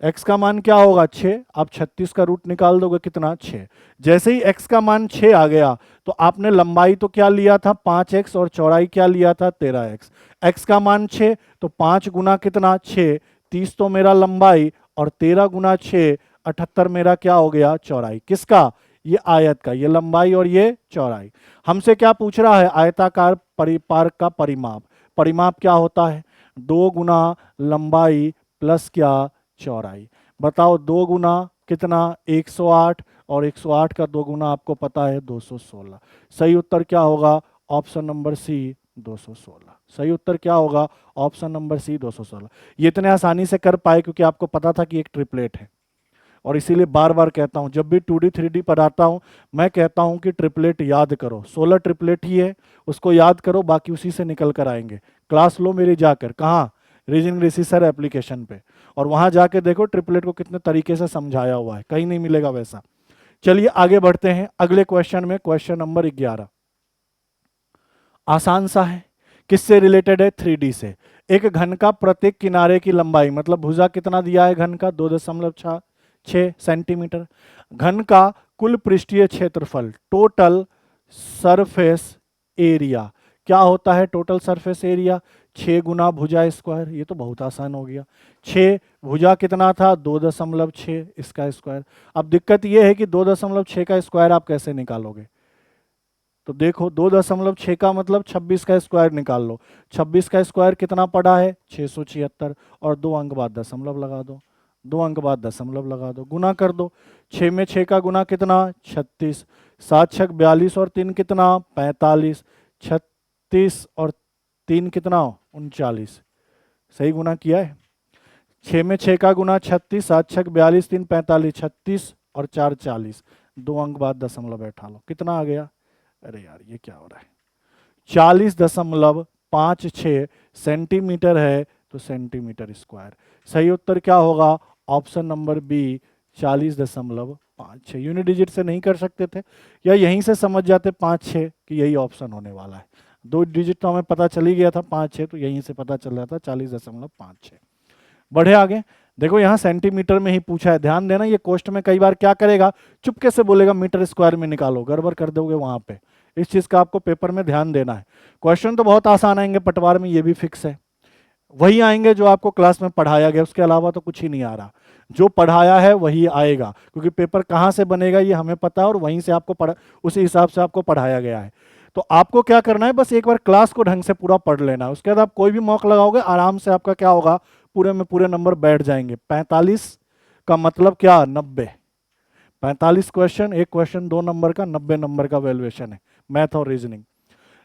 x का मान क्या होगा? 6। आप 36 का रूट निकाल दोगे कितना? 6। जैसे ही x का मान 6 आ गया तो आपने लंबाई तो क्या लिया था? 5x, और चौड़ाई क्या लिया था? 13x। x का मान 6, तो 5 गुना कितना? 6। 30 तो मेरा लंबाई, और 13 गुना 6 78 मेरा क्या हो गया? चौड़ाई। किसका? ये आयत का। ये लंबाई और ये चौड़ाई। हमसे क्या पूछ रहा है? आयताकार परिपार्क का परिमाप। परिमाप क्या होता है? 2 गुना लंबाई प्लस क्या? चौड़ाई। बताओ 2 गुना कितना? 108, और 108 का 2 गुना आपको पता है 216। सही उत्तर क्या होगा? Option number C 216। सही उत्तर क्या होगा? Option number C 216। ये इतने आसानी से कर पाए क्योंकि आपको पता था कि एक ट्रिपलेट है, और इसीलिए बार बार कहता हूं जब भी 2D 3D पढ़ाता हूं मैं कहता हूं कि ट्रिपलेट याद करो। 16 ट्रिपलेट ही है, उसको याद करो, बाकी उसी से निकल कर आएंगे। क्लास लो मेरी जाकर, कहाँ? रीजनिंग रिसीसर एप्लीकेशन पे, और वहां जाके देखो ट्रिपलेट को कितने तरीके से समझाया हुआ है, कहीं नहीं मिलेगा वैसा। चलिए आगे बढ़ते हैं अगले क्वेश्चन में। क्वेश्चन नंबर 11 आसान सा है। किससे रिलेटेड है? 3D से। एक घन का प्रत्येक किनारे की लंबाई, मतलब भुजा कितना दिया है घन का? 2.6 सेंटीमीटर। घन का कुल पृष्ठीय क्षेत्रफल, टोटल सरफेस एरिया क्या होता है? टोटल सरफेस एरिया 6 गुना भुजा स्क्वायर। ये तो बहुत आसान हो गया। 6 भुजा कितना था? 2.6, इसका स्क्वायर। अब दिक्कत ये है कि 2.6 का स्क्वायर आप कैसे निकालोगे? तो देखो 2.6 का मतलब 26 का स्क्वायर निकाल लो। 26 का स्क्वायर कितना पड़ा है? 676, और 2 अंक बाद दशमलव लगा दो। 2 अंक बाद दशमलव लगा दो, गुना कर दो। 6 में 6 का गुना कितना? 36। 7 छक 42, और 3 कितना? 45। 36 और 3 कितना? 39। सही गुना किया है। 6 में 6 का गुना 36, 7 छक 42, 3 45, 36 और 4 40। 2 अंक बाद दशमलव बैठा लो, कितना आ गया? अरे यार ये क्या हो रहा है? 40.56 सेंटीमीटर है, तो सेंटीमीटर स्क्वायर। सही उत्तर क्या होगा? Option number B 40.56। Unit digit से नहीं कर सकते थे, या यहीं से समझ जाते 5-6 कि यही ऑप्शन होने वाला है। 2 डिजिट तो हमें पता चल ही गया था, 5-6 तो यहीं से पता चल रहा था 40.56। बढ़े आगे। देखो यहाँ सेंटीमीटर में ही पूछा है, ध्यान देना। ये क्वेश्चन में कई बार क्या करेगा? चुपके से बोलेगा मीटर स्क्वायर में निकालो, गड़बड़ कर दोगे वहां पे। इस चीज का आपको पेपर में ध्यान देना है। क्वेश्चन तो बहुत आसान आएंगे पटवार में, ये भी फिक्स है। वही आएंगे जो आपको क्लास में पढ़ाया गया, उसके अलावा तो कुछ ही नहीं आ रहा। जो पढ़ाया है वही आएगा, क्योंकि पेपर कहाँ से बनेगा ये हमें पता है, और वहीं से आपको उसी हिसाब से आपको पढ़ाया गया है। तो आपको क्या करना है? बस एक बार क्लास को ढंग से पूरा पढ़ लेना है, उसके बाद आप कोई भी मॉक लगाओगे आराम से आपका क्या होगा? पूरे में पूरे नंबर बैठ जाएंगे। 45 का मतलब क्या? 90। 45 क्वेश्चन, एक क्वेश्चन 2 नंबर का, 90 नंबर का वैल्यूएशन है मैथ और रीजनिंग।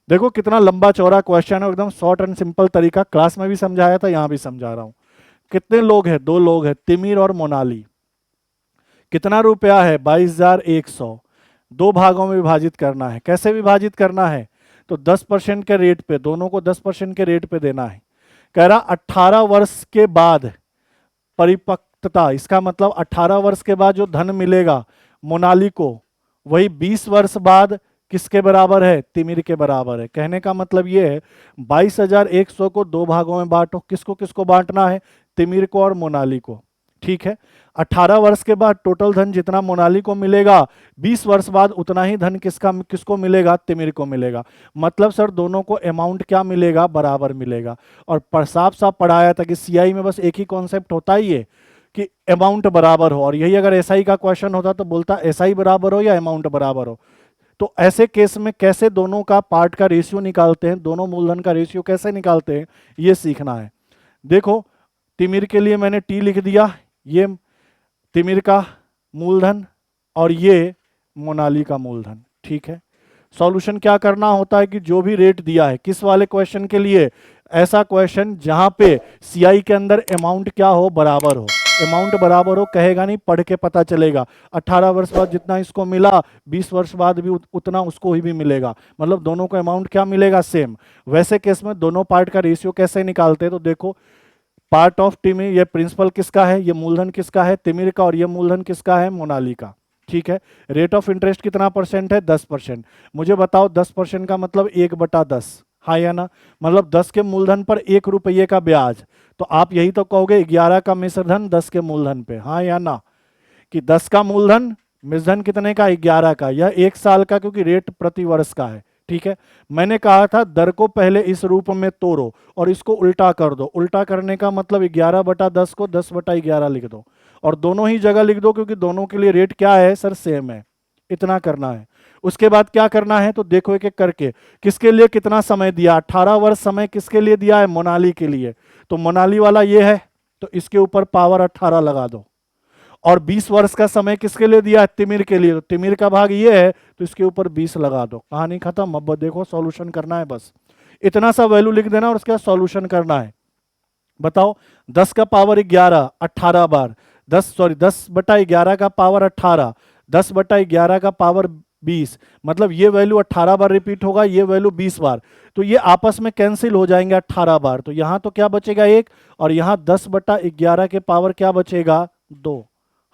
देखो कितना लंबा चौड़ा क्वेश्चन है, एकदम शॉर्ट एंड सिंपल तरीका। क्लास में भी समझाया था, यहां भी समझा रहा हूं। कितने लोग हैं? 2 लोग हैं, तिमिर और मोनाली। कितना रुपया है? 22,100। 2 भागों में विभाजित करना है। कैसे विभाजित करना है? तो 10% के रेट पे, दोनों को 10% के रेट पे देना है। कह रहा 18 वर्ष के बाद परिपक्वता, इसका मतलब 18 वर्ष के बाद जो धन मिलेगा मोनाली को, वही 20 वर्ष बाद किसके बराबर है? तिमिर के बराबर है। कहने का मतलब ये है 22,100 को 2 भागों में बांटो। किसको किसको बांटना है? तिमिर को और मोनाली को। ठीक है। 18 वर्ष के बाद टोटल धन जितना मोनाली को मिलेगा, 20 वर्ष बाद उतना ही धन किसको मिलेगा? तिमिर को मिलेगा। मतलब सर दोनों को अमाउंट क्या मिलेगा? बराबर मिलेगा। और साफ साफ पढ़ाया था कि सीआई में बस एक ही कॉन्सेप्ट होता ही है कि अमाउंट बराबर हो, और यही अगर एसआई का क्वेश्चन होता तो बोलता एसआई बराबर हो या अमाउंट बराबर हो। तो ऐसे केस में कैसे दोनों का पार्ट का रेशियो निकालते हैं, दोनों मूलधन का रेशियो कैसे निकालते हैं, ये सीखना है। देखो तिमिर के लिए मैंने टी लिख दिया, ये तिमिर का मूलधन और ये मोनाली का मूलधन। ठीक है। सॉल्यूशन क्या करना होता है कि जो भी रेट दिया है, किस वाले क्वेश्चन के लिए? ऐसा क्वेश्चन जहां पे सीआई के अंदर अमाउंट क्या हो? बराबर हो। अमाउंट बराबर हो कहेगा नहीं, पढ़ के पता चलेगा। 18 वर्ष बाद जितना इसको मिला, 20 वर्ष बाद भी उतना उसको ही भी मिलेगा, मतलब दोनों को अमाउंट क्या मिलेगा? सेम। वैसे केस में दोनों पार्ट का रेशियो कैसे निकालते हैं? तो देखो पार्ट ऑफ तिमिर, ये प्रिंसिपल किसका है, ये मूलधन किसका है, तिमिर का, और ये मूलधन किसका है, मोनाली का। ठीक है। रेट ऑफ इंटरेस्ट कितना परसेंट है, 10%। मुझे बताओ 10% का मतलब 1/10, हाँ या ना, मतलब 10 के मूलधन पर 1 रुपये का ब्याज। तो आप यही तो कहोगे 11 का मिश्रधन 10 के मूलधन पे, हाँ या ना, कि 10 का मूलधन मिश्रधन कितने का, 11 का, यह 1 साल का, क्योंकि रेट प्रति वर्ष का है। ठीक है। मैंने कहा था दर को पहले इस रूप में तोड़ो और इसको उल्टा कर दो। उल्टा करने का मतलब 11/10 को 10/11 लिख दो, और दोनों ही जगह लिख दो, क्योंकि दोनों के लिए रेट क्या है सर, सेम है। इतना करना है। उसके बाद क्या करना है, तो देखो एक एक करके, किसके लिए कितना समय दिया, 18 वर्ष समय किसके लिए दिया है, मोनाली के लिए। तो मोनाली वाला ये है, तो इसके ऊपर पावर 18 लगा दो। और 20 वर्ष का समय किसके लिए दिया है, तिमिर के लिए। तो तिमिर का भाग ये है, तो इसके ऊपर 20 लगा दो। कहानी खत्म। अब देखो सॉल्यूशन करना है, बस इतना सा वैल्यू लिख देना और उसके बाद सॉल्यूशन करना है। बताओ 10 का पावर 11 18 बार, 10/11 का पावर 18, 10/11 का पावर 20, मतलब ये वैल्यू 18 बार रिपीट होगा, ये वैल्यू 20 बार। तो ये आपस में कैंसिल हो जाएंगे 18 बार। तो यहां तो क्या बचेगा 1, और यहां 10/11 के पावर क्या बचेगा, 2,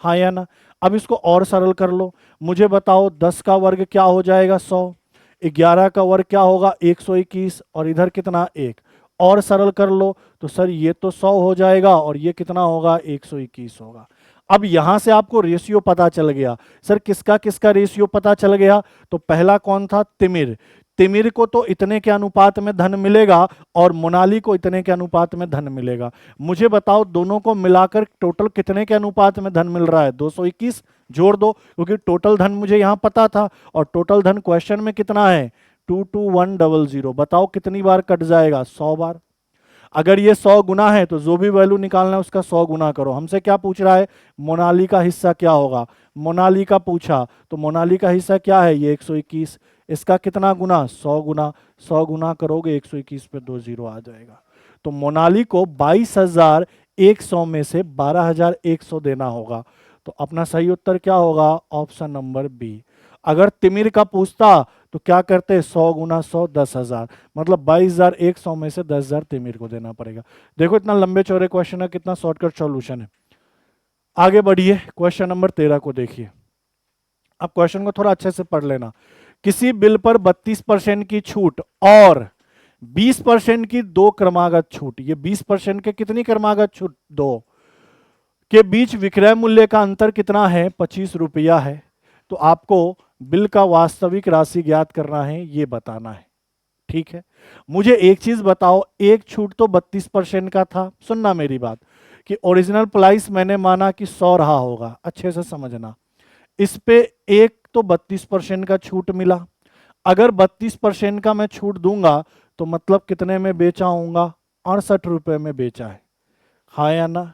हाँ या ना। अब इसको और सरल कर लो। मुझे बताओ 10 का वर्ग क्या हो जाएगा, 100, 11 का वर्ग क्या होगा, 121, और इधर कितना, 1। और सरल कर लो तो सर ये तो 100 हो जाएगा, और ये कितना होगा, 121 होगा। अब यहां से आपको रेशियो पता चल गया। सर किसका किसका रेशियो पता चल गया, तो पहला कौन था, तिमिर। तिमिर को तो इतने के अनुपात में धन मिलेगा, और मोनाली को इतने के अनुपात में धन मिलेगा। मुझे बताओ दोनों को मिलाकर टोटल कितने के अनुपात में धन मिल रहा है, 221 जोड़ दो, क्योंकि टोटल धन मुझे यहां पता था, और टोटल धन क्वेश्चन में कितना है, 22100। बताओ कितनी बार कट जाएगा, 100 बार। अगर ये 100 गुना है तो जो भी वैल्यू निकालना है उसका 100 गुना करो। हमसे क्या पूछ रहा है, मोनाली का हिस्सा क्या होगा, मोनाली का पूछा, तो मोनाली का हिस्सा क्या है, ये 121। इसका कितना गुना, 100 गुना। 100 गुना करोगे 121 पे 2 जीरो आ जाएगा। तो मोनाली को 22,100 में से 12,100 देना होगा। तो अपना सही उत्तर क्या होगा, ऑप्शन नंबर बी। अगर तिमिर का पूछता तो क्या करते, 100 गुना 100 10,000, मतलब 22,100 में से 10,000 तिमिर को देना पड़ेगा। देखो इतना लंबे चौड़े क्वेश्चन है, कितना शॉर्टकट सॉल्यूशन है। आगे बढ़िए, क्वेश्चन नंबर 13 को देखिए। अब क्वेश्चन को थोड़ा अच्छे से पढ़ लेना। किसी बिल पर 32% की छूट और 20% की दो क्रमागत छूट, ये 20% के कितनी क्रमागत छूट, दो, के बीच विक्रय मूल्य का अंतर कितना है, 25 रुपया है। तो आपको बिल का वास्तविक राशि ज्ञात करना है, ये बताना है। ठीक है। मुझे एक चीज बताओ, एक छूट तो 32% का था, सुनना मेरी बात, कि ओरिजिनल प्राइस मैंने माना कि 100 रहा होगा, अच्छे से समझना। इस पे एक तो 32% का छूट मिला। अगर 32% का मैं छूट दूंगा तो मतलब कितने में बेचा होऊंगा, 68 रुपए में बेचा है, हाँ या ना।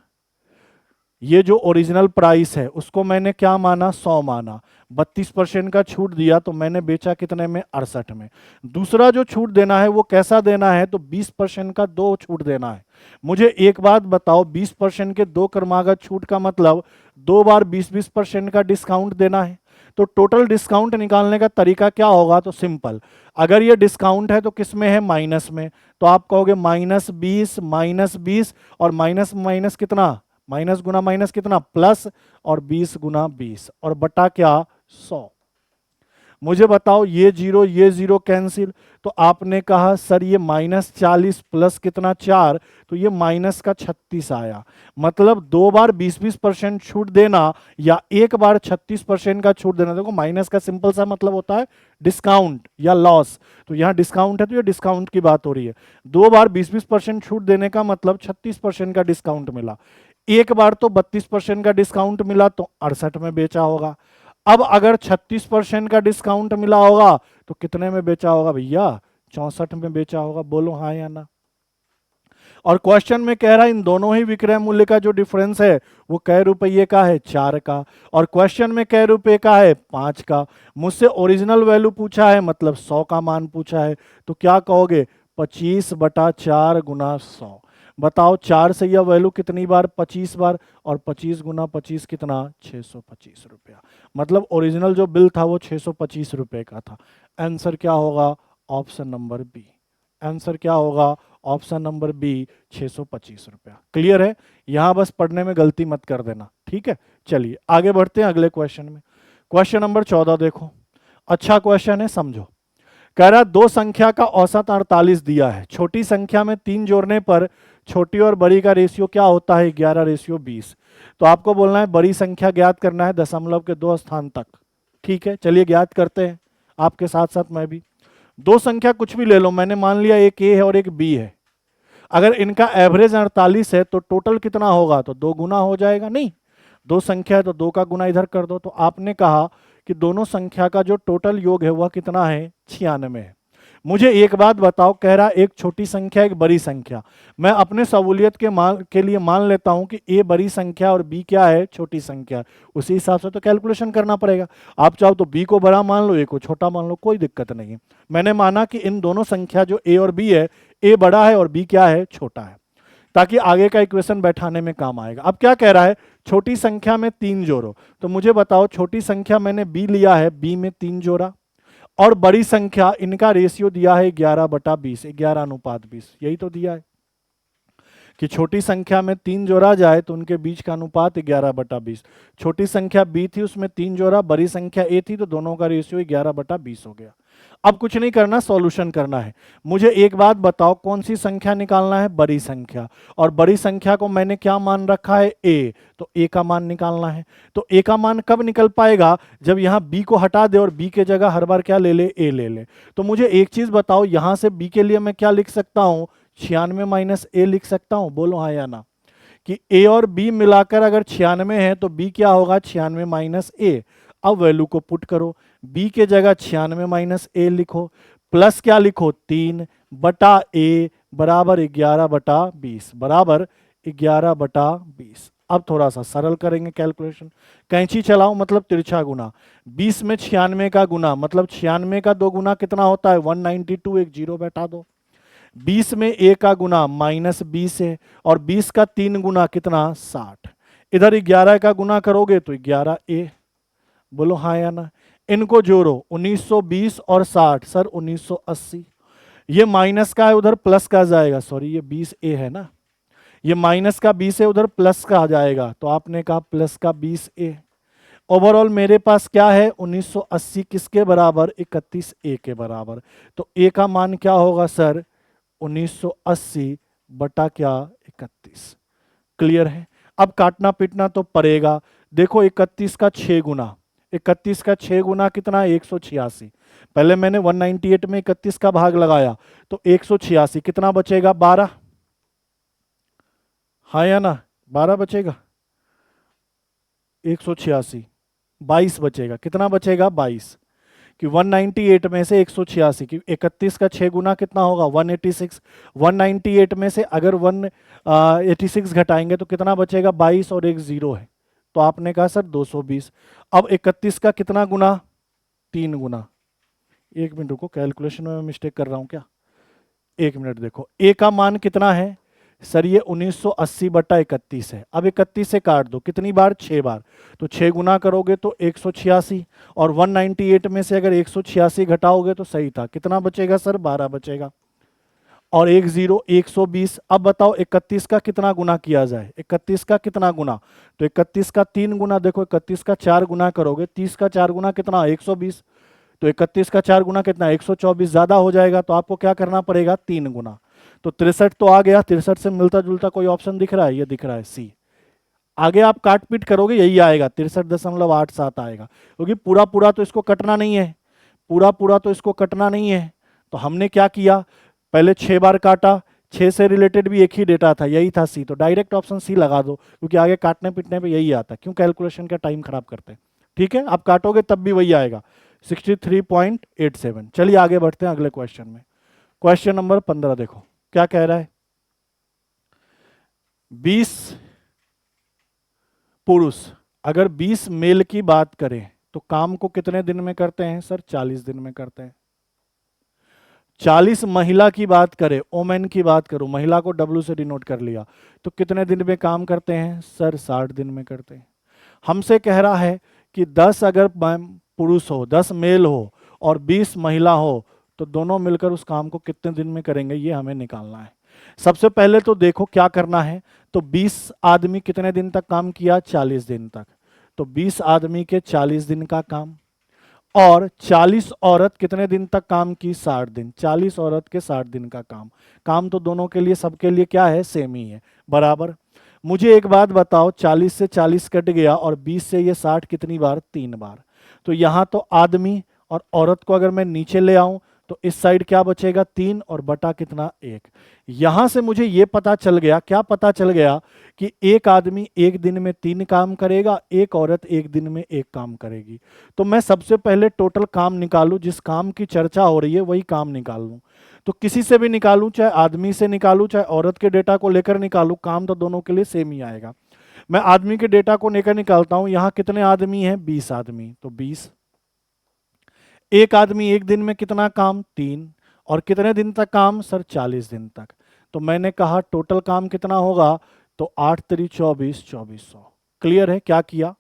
ये जो ओरिजिनल प्राइस है उसको मैंने क्या माना, 100 माना, 32% का छूट दिया तो मैंने बेचा कितने में, 68 में। दूसरा जो छूट देना है वो कैसा देना है, तो 20% का दो छूट देना है। मुझे एक बात बताओ, 20% के दो क्रमागत छूट का मतलब 2 बार 20% का डिस्काउंट देना है। तो टोटल डिस्काउंट निकालने का तरीका क्या होगा, तो सिंपल, अगर ये डिस्काउंट है तो किस में है, माइनस में। तो आप कहोगे -20 और माइनस माइनस कितना, माइनस गुना माइनस कितना, प्लस, और 20 गुना 20 और बटा क्या, 100। मुझे बताओ ये जीरो कैंसिल, तो आपने कहा सर ये -40 प्लस कितना 4, तो ये -36 आया। मतलब 2 बार 20% छूट देना या एक बार 36% का छूट देना। देखो माइनस का सिंपल सा मतलब होता है डिस्काउंट या लॉस, तो यहाँ डिस्काउंट है तो ये डिस्काउंट की बात हो रही है। 2 बार 20% छूट देने का मतलब 36% का डिस्काउंट मिला। एक बार तो 32% का डिस्काउंट मिला तो 68 में बेचा होगा। अब अगर 36% का डिस्काउंट मिला होगा तो कितने में बेचा होगा भैया, 64 में बेचा होगा। बोलो हाँ या ना। और क्वेश्चन में कह रहा है इन दोनों ही विक्रय मूल्य का जो डिफरेंस है वो कै रुपये का है, 4 का, और क्वेश्चन में कै रुपए का है, 5 का। मुझसे ओरिजिनल वैल्यू पूछा है, मतलब 100 का मान पूछा है। तो क्या कहोगे, 25/4 गुना 100। बताओ 4 से यह वैल्यू कितनी बार, 25 बार, और 25 गुना 25 कितना, 625 रुपया। मतलब ओरिजिनल जो बिल था वो 625 रुपए का था। आंसर क्या होगा, ऑप्शन नंबर बी। आंसर क्या होगा, ऑप्शन नंबर बी 625 रुपया। क्लियर है? यहां बस पढ़ने में गलती मत कर देना, ठीक है। चलिए आगे बढ़ते हैं अगले क्वेश्चन में। क्वेश्चन नंबर 14 देखो, अच्छा क्वेश्चन है, समझो। कह रहा दो संख्या का औसत 48 दिया है, छोटी संख्या में 3 जोड़ने पर छोटी और बड़ी का रेशियो क्या होता है? 11:20। तो आपको बोलना है बड़ी संख्या ज्ञात करना है दशमलव के 2 स्थान तक। ठीक है, चलिए ज्ञात करते हैं, आपके साथ साथ मैं भी। दो संख्या कुछ भी ले लो, मैंने मान लिया एक ए है और एक बी है। अगर इनका एवरेज 48 है तो टोटल कितना होगा? तो 2 गुना हो जाएगा। नहीं, दो संख्या है तो 2 का गुना इधर कर दो। तो आपने कहा कि दोनों संख्या का जो टोटल योग है वह कितना है? 96 है। मुझे एक बात बताओ, कह रहा एक छोटी संख्या एक बड़ी संख्या, मैं अपने सहूलियत के लिए मान लेता हूं कि ए बड़ी संख्या और बी क्या है? छोटी संख्या। उसी हिसाब से तो कैलकुलेशन करना पड़ेगा। आप चाहो तो बी को बड़ा मान लो, ए को छोटा मान लो, कोई दिक्कत नहीं। मैंने माना कि इन दोनों संख्या जो ए और बी है, ए बड़ा है और बी क्या है? छोटा है, ताकि आगे का इक्वेशन बैठाने में काम आएगा। अब क्या कह रहा है? छोटी संख्या में 3 जोड़ो। तो मुझे बताओ, छोटी संख्या मैंने बी लिया है, बी में 3 जोड़ा, और बड़ी संख्या इनका रेशियो दिया है 11/20, 11:20, यही तो दिया है कि छोटी संख्या में 3 जोड़ा जाए तो उनके बीच का अनुपात 11/20। छोटी संख्या बी थी, उसमें 3 जोड़ा, बड़ी संख्या ए थी, तो दोनों का रेशियो 11/20 हो गया। अब कुछ नहीं करना, सॉल्यूशन करना है। मुझे एक बात बताओ, कौन सी संख्या निकालना है? बड़ी संख्या। और बड़ी संख्या को मैंने क्या मान रखा है? ए। तो ए का मान निकालना है। तो ए का मान कब निकल पाएगा? जब यहां बी को हटा दे और बी के जगह हर बार क्या ले ले? ए ले ले। तो मुझे एक चीज बताओ, यहां से बी के लिए मैं क्या लिख सकता हूं? 96 माइनस ए लिख सकता हूं। बोलो हाँ या ना, कि ए और बी मिलाकर अगर 96 है तो बी क्या होगा? 96 माइनस ए। अब वैल्यू को पुट करो, बी के जगह 96 माइनस ए लिखो, प्लस क्या लिखो? 3/ए बराबर 11/20, बराबर 11/20। अब थोड़ा सा सरल करेंगे कैलकुलेशन, कैंची चलाओ मतलब तिरछा गुना। 20 में 96 का गुना मतलब 96 का 2 गुना कितना होता है? 192, एक जीरो बैठा दो। 20 में ए का गुना -20 है, और 20 का 3 गुना कितना? 60। इधर 11 का गुना करोगे तो 11a। बोलो हाँ या ना। इनको जोड़ो, 1920 और 60, सर 1980। ये माइनस का है, उधर प्लस का जाएगा, सॉरी ये 20a है ना, ये माइनस का 20 है, उधर प्लस का आ जाएगा, तो आपने कहा प्लस का 20a। ओवरऑल मेरे पास क्या है? 1980 किसके बराबर? 31a के बराबर। तो a का मान क्या होगा सर? 1980 बटा क्या? 31। क्लियर है? अब काटना पीटना तो पड़ेगा। देखो 31 का 6 गुना, 31 का 6 गुना कितना? 186। पहले मैंने 198 में 31 का भाग लगाया, तो 186 कितना बचेगा? 12। हाँ या ना? 12 बचेगा। 186 22 बचेगा। कितना बचेगा? 22। कि 198 में से 186, कि 31 का 6 गुना कितना होगा? 186। 198 में से अगर 186 घटाएंगे तो कितना बचेगा? 22 और एक जीरो है, तो आपने कहा सर 220। अब 31 का कितना गुना? 3 गुना। एक मिनट रुको, कैलकुलेशन में मिस्टेक कर रहा हूं क्या? एक मिनट देखो, ए का मान कितना है सर? ये 1980 बटा 31 है। अब 31 से काट दो, कितनी बार? 6 बार। तो 6 गुना करोगे तो 186, और 198 में से अगर 186 घटाओगे तो सही था, कितना बचेगा सर? 12 बचेगा, और एक जीरो 120। अब बताओ 31 का कितना गुना किया जाए? 31 का कितना गुना? तो 31 का 3 गुना। देखो 31 का 4 गुना करोगे, 30 का 4 गुना कितना? 120। तो 31 का 4 गुना कितना? 124, ज्यादा हो जाएगा, तो आपको क्या करना पड़ेगा? 3 गुना। तो 63 तो आ गया। 63 से मिलता जुलता कोई ऑप्शन दिख रहा है? ये दिख रहा है, सी। आगे आप काट पीट करोगे यही आएगा, 63.87 आएगा, क्योंकि पूरा पूरा तो इसको कटना नहीं है, पूरा पूरा तो इसको कटना नहीं है। तो हमने क्या किया? पहले 6 बार काटा, 6 से रिलेटेड भी एक ही डेटा था, यही था सी, तो डायरेक्ट ऑप्शन सी लगा दो, क्योंकि आगे काटने पीटने पे यही आता है। क्यों कैलकुलेशन का टाइम खराब करते हैं? ठीक है, आप काटोगे तब भी वही आएगा, 63.87। चलिए आगे बढ़ते हैं अगले क्वेश्चन में। क्वेश्चन नंबर 15 देखो क्या कह रहा है। 20 पुरुष अगर 20 मेल की बात करें तो काम को कितने दिन में करते हैं सर? 40 दिन में करते हैं। 40 महिला की बात करें, ओमेन की बात करूं, महिला को डब्ल्यू से डिनोट कर लिया, तो कितने दिन में काम करते हैं सर? 60 दिन में करते हैं। हमसे कह रहा है कि 10 अगर पुरुष हो, 10 मेल हो और 20 महिला हो, तो दोनों मिलकर उस काम को कितने दिन में करेंगे, ये हमें निकालना है। सबसे पहले तो देखो क्या करना है। तो 20 आदमी कितने दिन तक काम किया? 40 दिन तक। तो 20 आदमी के 40 दिन का काम, और 40 औरत कितने दिन तक काम की? 60 दिन। 40 औरत के 60 दिन का काम। काम तो दोनों के लिए, सबके लिए क्या है? सेम ही है, बराबर। मुझे एक बात बताओ, 40 से 40 कट गया और 20 से ये 60 कितनी बार? 3 बार। तो यहां तो आदमी और औरत को अगर मैं नीचे ले आऊं तो इस साइड क्या बचेगा? 3 और बटा कितना? 1। यहां से मुझे ये पता चल गया, क्या पता चल गया? कि एक आदमी एक दिन में 3 काम करेगा, एक औरत एक दिन में 1 काम करेगी। तो मैं सबसे पहले टोटल काम निकालूं, जिस काम की चर्चा हो रही है वही काम निकाल लूं। तो किसी से भी निकालूं, चाहे आदमी से निकालूं चाहे औरत के डेटा को लेकर निकालूं, काम तो दोनों के लिए सेम ही आएगा। मैं आदमी के डेटा को लेकर निकालता हूं। यहां कितने आदमी हैं? 20 आदमी। तो 20, एक आदमी एक दिन में कितना काम? 3। और कितने दिन तक काम? सर 40 दिन तक। तो मैंने कहा टोटल काम कितना होगा? तो 8 3 24, 2400। क्लियर है? क्या किया?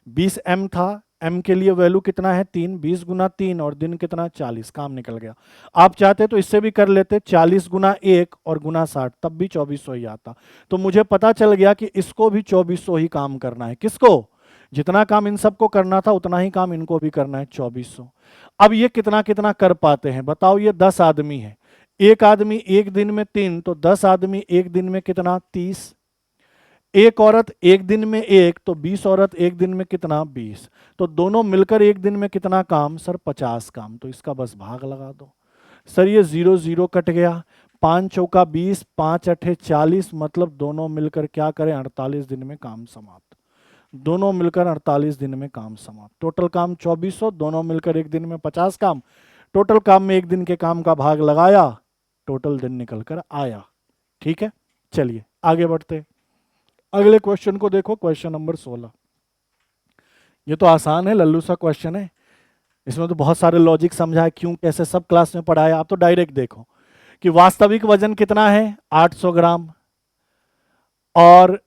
20 एम था, एम के लिए वैल्यू कितना है? 3। 20 गुना 3 और दिन कितना? 40। काम निकल गया। आप चाहते तो इससे भी कर लेते, 40 गुना 1 और गुना 60, तब भी 2400 ही आता। तो मुझे पता चल गया कि इसको भी 2400 ही काम करना है। किसको? जितना काम इन सबको करना था उतना ही काम इनको भी करना है, 2400। अब ये कितना कितना कर पाते हैं बताओ? ये 10 आदमी है, एक आदमी एक दिन में 3, तो 10 आदमी एक दिन में कितना? 30। एक औरत एक दिन में 1, तो 20 औरत एक दिन में कितना? 20। तो दोनों मिलकर एक दिन में कितना काम? सर 50 काम। तो इसका बस भाग लगा दो। सर ये 0 0 कट गया, 5 चौका 20, 5 अठे 40, मतलब दोनों मिलकर क्या करें? 48 दिन में काम समाप्त। दोनों मिलकर 48 दिन में काम समाप्त। टोटल काम 2400, दोनों मिलकर एक दिन में 50 काम। टोटल काम में एक दिन के काम का भाग लगाया, टोटल दिन निकल कर आया। ठीक है, चलिए आगे बढ़ते हैं। अगले क्वेश्चन को देखो, क्वेश्चन नंबर 16। ये तो आसान है, लल्लू सा क्वेश्चन है। इसमें तो बहुत सारे लॉजिक समझा है, क्यों कैसे सब क्लास में पढ़ाया। आप तो डायरेक्ट देखो कि वास्तविक वजन कितना है? 800 ग्राम। और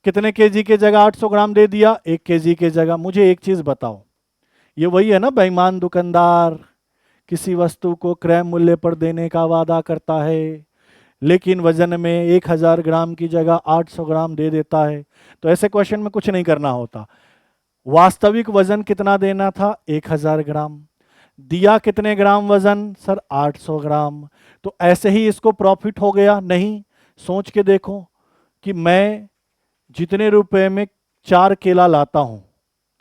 कितने केजी के जगह 800 ग्राम दे दिया? 1 केजी के जगह। मुझे एक चीज बताओ, ये वही है ना बेईमान दुकानदार, किसी वस्तु को क्रय मूल्य पर देने का वादा करता है लेकिन वजन में 1000 ग्राम की जगह 800 ग्राम दे देता है। तो ऐसे क्वेश्चन में कुछ नहीं करना होता। वास्तविक वजन कितना देना था? 1000 ग्राम। दिया कितने ग्राम वजन? सर 800 ग्राम। तो ऐसे ही इसको प्रॉफिट हो गया? नहीं। सोच के देखो कि मैं जितने रुपए में 4 केला लाता हूं,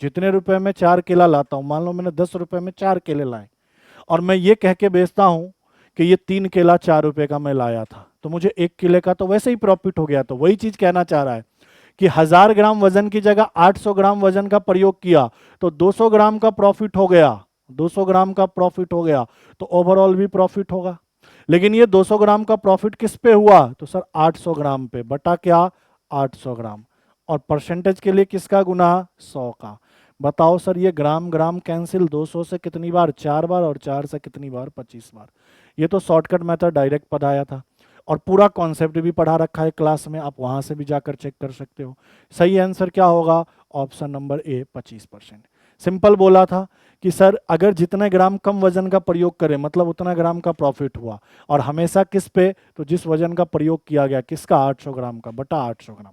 जितने रुपए में 4 केला लाता हूं, मान लो मैंने 10 रुपए में 4 केले लाए, और मैं ये कह के बेचता हूं कि ये 3 केला 4 रुपए का मैं लाया था, तो मुझे 1 केले का तो वैसे ही प्रॉफिट हो गया। तो वही चीज कहना चाह रहा है कि 1000 ग्राम वजन की जगह 800 ग्राम वजन का प्रयोग किया तो 200 ग्राम का प्रॉफिट हो गया। 200 ग्राम का प्रॉफिट हो गया तो ओवरऑल भी प्रॉफिट होगा। लेकिन ये 200 ग्राम का प्रॉफिट किस पे हुआ? तो सर 800 ग्राम पे, बटा क्या? 800 ग्राम। और परसेंटेज के लिए किसका गुना? 100 का। बताओ सर, ये ग्राम ग्राम कैंसिल, 200 से कितनी बार? 4 बार, और 4 से कितनी बार? 25 बार। ये तो शॉर्टकट मेथड डायरेक्ट पढ़ाया था, और पूरा कॉन्सेप्ट भी पढ़ा रखा है क्लास में, आप वहां से भी जाकर चेक कर सकते हो। सही आंसर क्या होगा? Option number A, 25%। सिंपल बोला था कि सर अगर जितने ग्राम कम वजन का प्रयोग करें मतलब उतना ग्राम का प्रॉफिट हुआ, और हमेशा किस पे? तो जिस वजन का प्रयोग किया गया, किसका? 800 ग्राम का, बटा 800 ग्राम।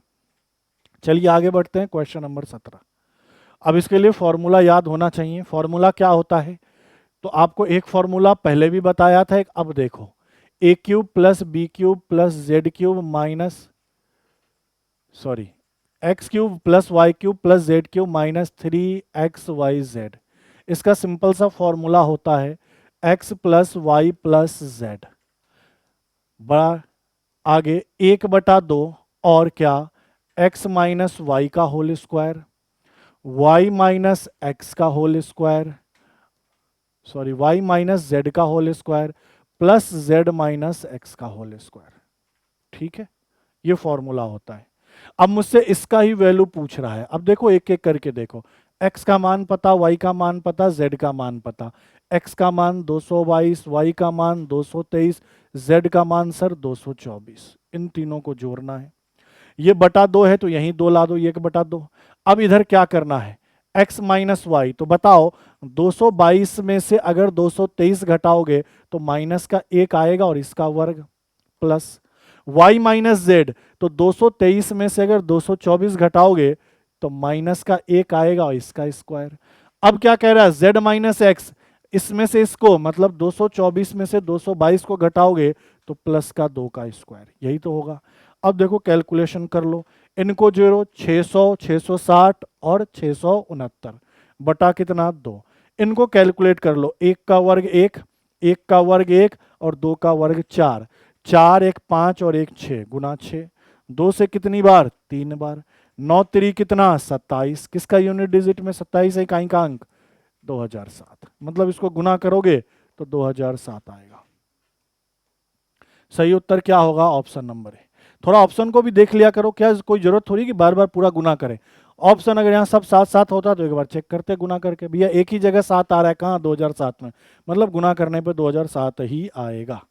चलिए आगे बढ़ते हैं, क्वेश्चन नंबर 17। अब इसके लिए फॉर्मूला याद होना चाहिए। फॉर्मूला क्या होता है? तो आपको एक फॉर्मूला पहले भी बताया था, एक अब देखो। A cube plus B cube plus Z cube minus, sorry, X cube plus Y cube plus Z cube minus 3xyz। इसका सिंपल सा फॉर्मूला होता है x plus Y plus Z, बड़ा आगे 1/2 और क्या? x माइनस वाई का whole square, y minus X का whole square, sorry y minus Z का whole square plus z minus X का होल स्क्वायर। ठीक है, ये फॉर्मूला होता है। अब मुझसे इसका ही वैल्यू पूछ रहा है। अब देखो एक एक करके देखो, x का मान पता, y का मान पता, z का मान पता। x का मान 222, y का मान 223, z का मान सर 224। इन तीनों को जोड़ना है। ये बटा 2 है तो यहीं 2 ला दो, ये 1/2। अब इधर क्या करना है? x minus Y. तो बताओ 222 में से अगर 223 घटाओगे तो माइनस का 1 आएगा और इसका वर्ग, प्लस y माइनस जेड, तो 223 में से अगर 224 घटाओगे तो माइनस का एक आएगा और इसका स्क्वायर। अब क्या कह रहा है, z माइनस एक्स, इसमें से इसको मतलब 224 में से 222 को घटाओगे तो प्लस का 2 का स्क्वायर, यही तो होगा। अब देखो कैलकुलेशन कर लो, इनको जोड़ो, 600, 660 और 669 बटा कितना 2, इनको कैलकुलेट कर लो, 1 का वर्ग 1, 1 का वर्ग 1 और 2 का वर्ग 4, 4 1 5 और 1 6 गुना 6, 2 से कितनी बार 3 बार, 9 3 कितना 27, किसका यूनिट डिजिट में 27 है, इकाई का अंक 2007, मतलब इसको गुना करोगे तो 2007 आएगा। सही उत्तर क्या होगा, ऑप्शन नंबर है। थोड़ा ऑप्शन को भी देख लिया करो, क्या कोई जरूरत थोड़ी कि बार बार पूरा गुना करें। ऑप्शन अगर यहाँ सब 7 होता तो एक बार चेक करते गुना करके, भैया एक ही जगह 7 आ रहा है, कहाँ 2007 में, मतलब गुना करने पे 2007 ही आएगा।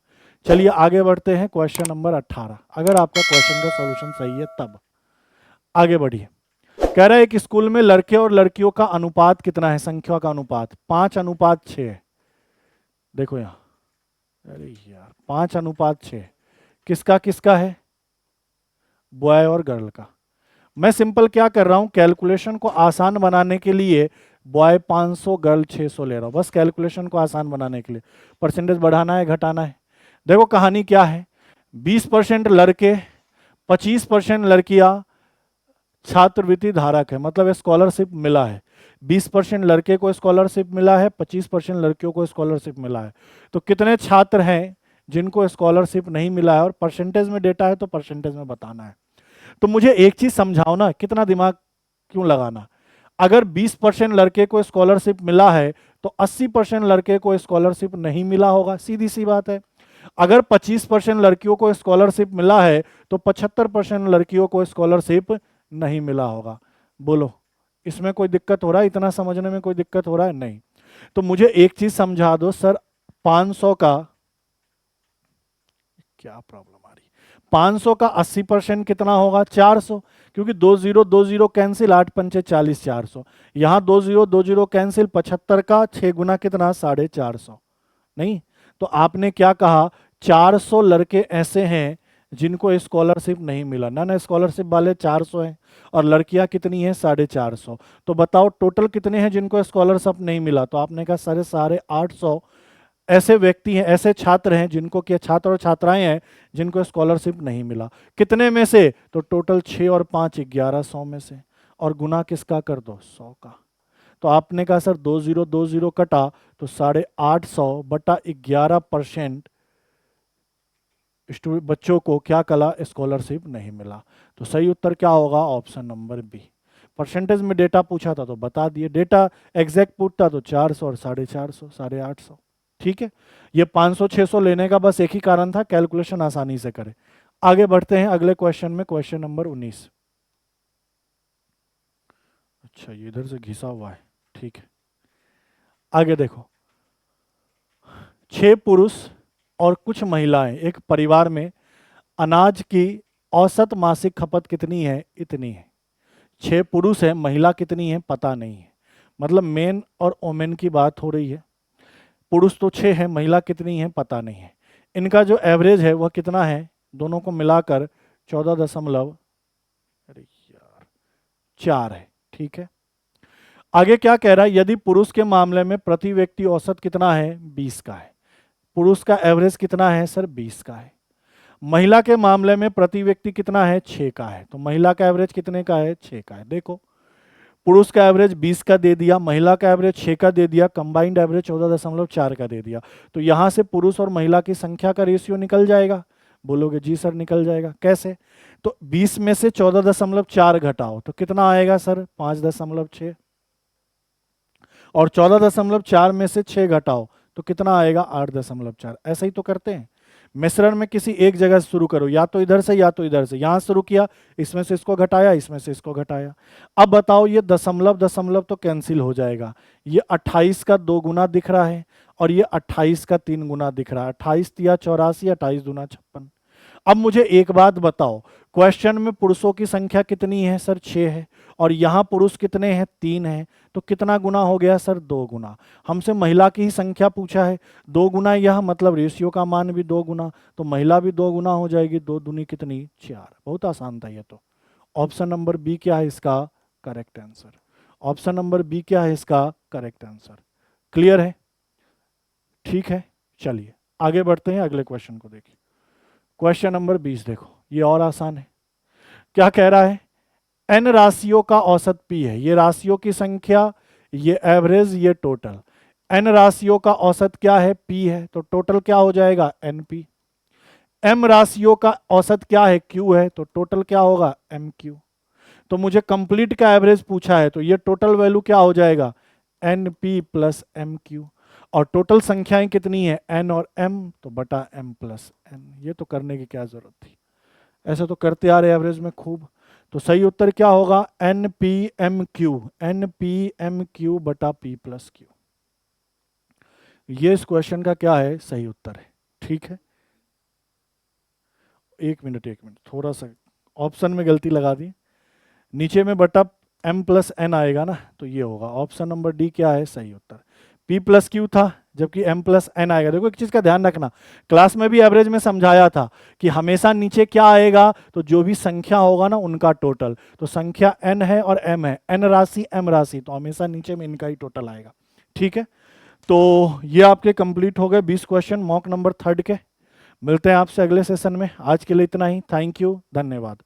चलिए आगे बढ़ते हैं, क्वेश्चन नंबर 18, अगर आपका क्वेश्चन का सॉल्यूशन सही है तब आगे बढ़िए। कह रहा है एक स्कूल में लड़के और लड़कियों का अनुपात कितना है, संख्या का अनुपात 5:6। देखो यहाँ, अरे यार 5:6 किसका किसका है, बॉय और गर्ल का। मैं सिंपल क्या कर रहा हूं, कैलकुलेशन को आसान बनाने के लिए बॉय 500 गर्ल 600 ले रहा हूं, बस कैलकुलेशन को आसान बनाने के लिए। परसेंटेज बढ़ाना है घटाना है, देखो कहानी क्या है, 20% लड़के 25% लड़कियां छात्रवृत्ति धारक है, मतलब स्कॉलरशिप मिला है। 20% लड़के को स्कॉलरशिप मिला है, 25% लड़कियों को स्कॉलरशिप मिला है। तो कितने छात्र हैं जिनको स्कॉलरशिप नहीं मिला है, और परसेंटेज में डेटा है तो परसेंटेज में बताना है। तो मुझे एक चीज समझाओ ना, कितना दिमाग क्यों लगाना। अगर 20% लड़के को स्कॉलरशिप मिला है तो 80% लड़के को स्कॉलरशिप नहीं मिला होगा, सीधी सी बात है। अगर 25% लड़कियों को स्कॉलरशिप मिला है तो 75% लड़कियों को स्कॉलरशिप नहीं मिला होगा। बोलो इसमें कोई दिक्कत हो रहा है, इतना समझने में कोई दिक्कत हो रहा है, नहीं। तो मुझे एक चीज समझा दो सर, 500 का क्या प्रॉब्लम आ रही, 500 का 80% कितना होगा 400, क्योंकि 20 कैंसिल, 8 पंचे 40, 400, यहाँ 20 कैंसिल, 75 का 6 गुना कितना 450, नहीं। तो आपने क्या कहा, 400 लड़के ऐसे हैं जिनको स्कॉलरशिप नहीं मिला, ना स्कॉलरशिप वाले 400 हैं, और लड़कियां कितनी हैं 450। तो बताओ टोटल कितने हैं जिनको स्कॉलरशिप नहीं मिला, तो आपने कहा साढ़े 800 ऐसे व्यक्ति हैं, ऐसे छात्र हैं जिनको, क्या छात्र और छात्राएं हैं जिनको स्कॉलरशिप नहीं मिला। कितने में से, तो टोटल 6 और 5 1100 में से, और गुना किसका कर दो 100 का। तो आपने कहा सर 20 कटा तो 850 बटा 11% बच्चों को क्या कला स्कॉलरशिप नहीं मिला। तो सही उत्तर क्या होगा, ऑप्शन नंबर बी। परसेंटेज में डेटा पूछा था तो बता दिए, डेटा एग्जैक्ट पूछता तो 400 और 450, 850, ठीक है। ये 500 600 लेने का बस एक ही कारण था, कैलकुलेशन आसानी से करें। आगे बढ़ते हैं अगले क्वेश्चन में, क्वेश्चन नंबर 19। अच्छा ये इधर से घिसा हुआ है, ठीक है। आगे देखो, 6 पुरुष और कुछ महिलाएं एक परिवार में अनाज की औसत मासिक खपत कितनी है, इतनी है। 6 पुरुष है, महिला कितनी है पता नहीं है, मतलब मेन और वोमेन की बात हो रही है। पुरुष तो 6 है, महिला कितनी है पता नहीं है। इनका जो एवरेज है वह कितना है, दोनों को मिलाकर 14 अरे यार 4 है, ठीक है। आगे क्या कह रहा है, यदि पुरुष के मामले में प्रति व्यक्ति औसत कितना है 20 का है, पुरुष का एवरेज कितना है सर 20 का है। महिला के मामले में प्रति व्यक्ति कितना है 6 का है, तो महिला का एवरेज कितने का है 6 का है। देखो पुरुष का एवरेज 20 का दे दिया, महिला का एवरेज 6 का दे दिया, कंबाइंड एवरेज 14.4 का दे दिया। तो यहां से पुरुष और महिला की संख्या का रेशियो निकल जाएगा। बोलोगे जी सर निकल जाएगा, कैसे, तो 20 में से 14.4 घटाओ तो कितना आएगा सर 5.6, और 14.4 में से 6 घटाओ तो कितना आएगा 8.4। ऐसा ही तो करते हैं। मिश्रण में किसी एक जगह से शुरू करो, या तो इधर से या तो इधर से, यहां शुरू किया, इसमें से इसको घटाया, इसमें से इसको घटाया। अब बताओ ये दशमलव दशमलव तो कैंसिल हो जाएगा, ये 28 का 2 गुना दिख रहा है और ये 28 का 3 गुना दिख रहा है, 28 तिया 84, 28 दूना 56। अब मुझे एक बात बताओ, क्वेश्चन में पुरुषों की संख्या कितनी है सर? 6 है, और यहां पुरुष कितने हैं? 3 है, तो कितना गुना हो गया सर? 2 गुना। हमसे महिला की ही संख्या पूछा है, 2 गुना, यह मतलब रेशियो का मान भी 2 गुना, तो महिला भी 2 गुना हो जाएगी। 2 दूनी कितनी? 4। बहुत आसान था ये तो। ऑप्शन नंबर बी क्या है इसका correct answer? Option number B क्या है इसका करेक्ट आंसर? क्लियर है? ठीक है, चलिए आगे बढ़ते हैं, अगले क्वेश्चन को देखिए। क्वेश्चन नंबर 20 देखो, ये और आसान है। क्या कह रहा है? एन राशियों का औसत पी है, ये राशियों की संख्या, ये एवरेज, ये टोटल। एन राशियों का औसत क्या है? पी है, तो टोटल क्या हो जाएगा? N P. एम राशियों का औसत क्या है? क्यू है, तो टोटल क्या होगा? M Q. तो मुझे कंप्लीट का एवरेज पूछा है, तो ये टोटल वैल्यू क्या हो जाएगा? N P plus M Q. और टोटल संख्याएं कितनी है? एन और एम, तो बटा एम प्लस एन। ये तो करने की क्या जरूरत थी, ऐसे तो करते आ रहे एवरेज में खूब। तो सही उत्तर क्या होगा? N P M Q, N P M Q बटा पी प्लस क्यू। ये इस क्वेश्चन का क्या है? सही उत्तर है। ठीक है, एक मिनट थोड़ा सा ऑप्शन में गलती लगा दी, नीचे में बटा एम प्लस एन आएगा ना, तो ये होगा ऑप्शन नंबर डी क्या है सही उत्तर। पी प्लस क्यू था, जबकि एम प्लस एन आएगा। देखो एक चीज का ध्यान रखना, क्लास में भी एवरेज में समझाया था कि हमेशा नीचे क्या आएगा, तो जो भी संख्या होगा ना उनका टोटल। तो संख्या एन है और एम है, एन राशि एम राशि, तो हमेशा नीचे में इनका ही टोटल आएगा। ठीक है, तो ये आपके कंप्लीट हो गए 20 क्वेश्चन मॉक नंबर 3 के। मिलते हैं आपसे अगले सेशन में, आज के लिए इतना ही। थैंक यू, धन्यवाद।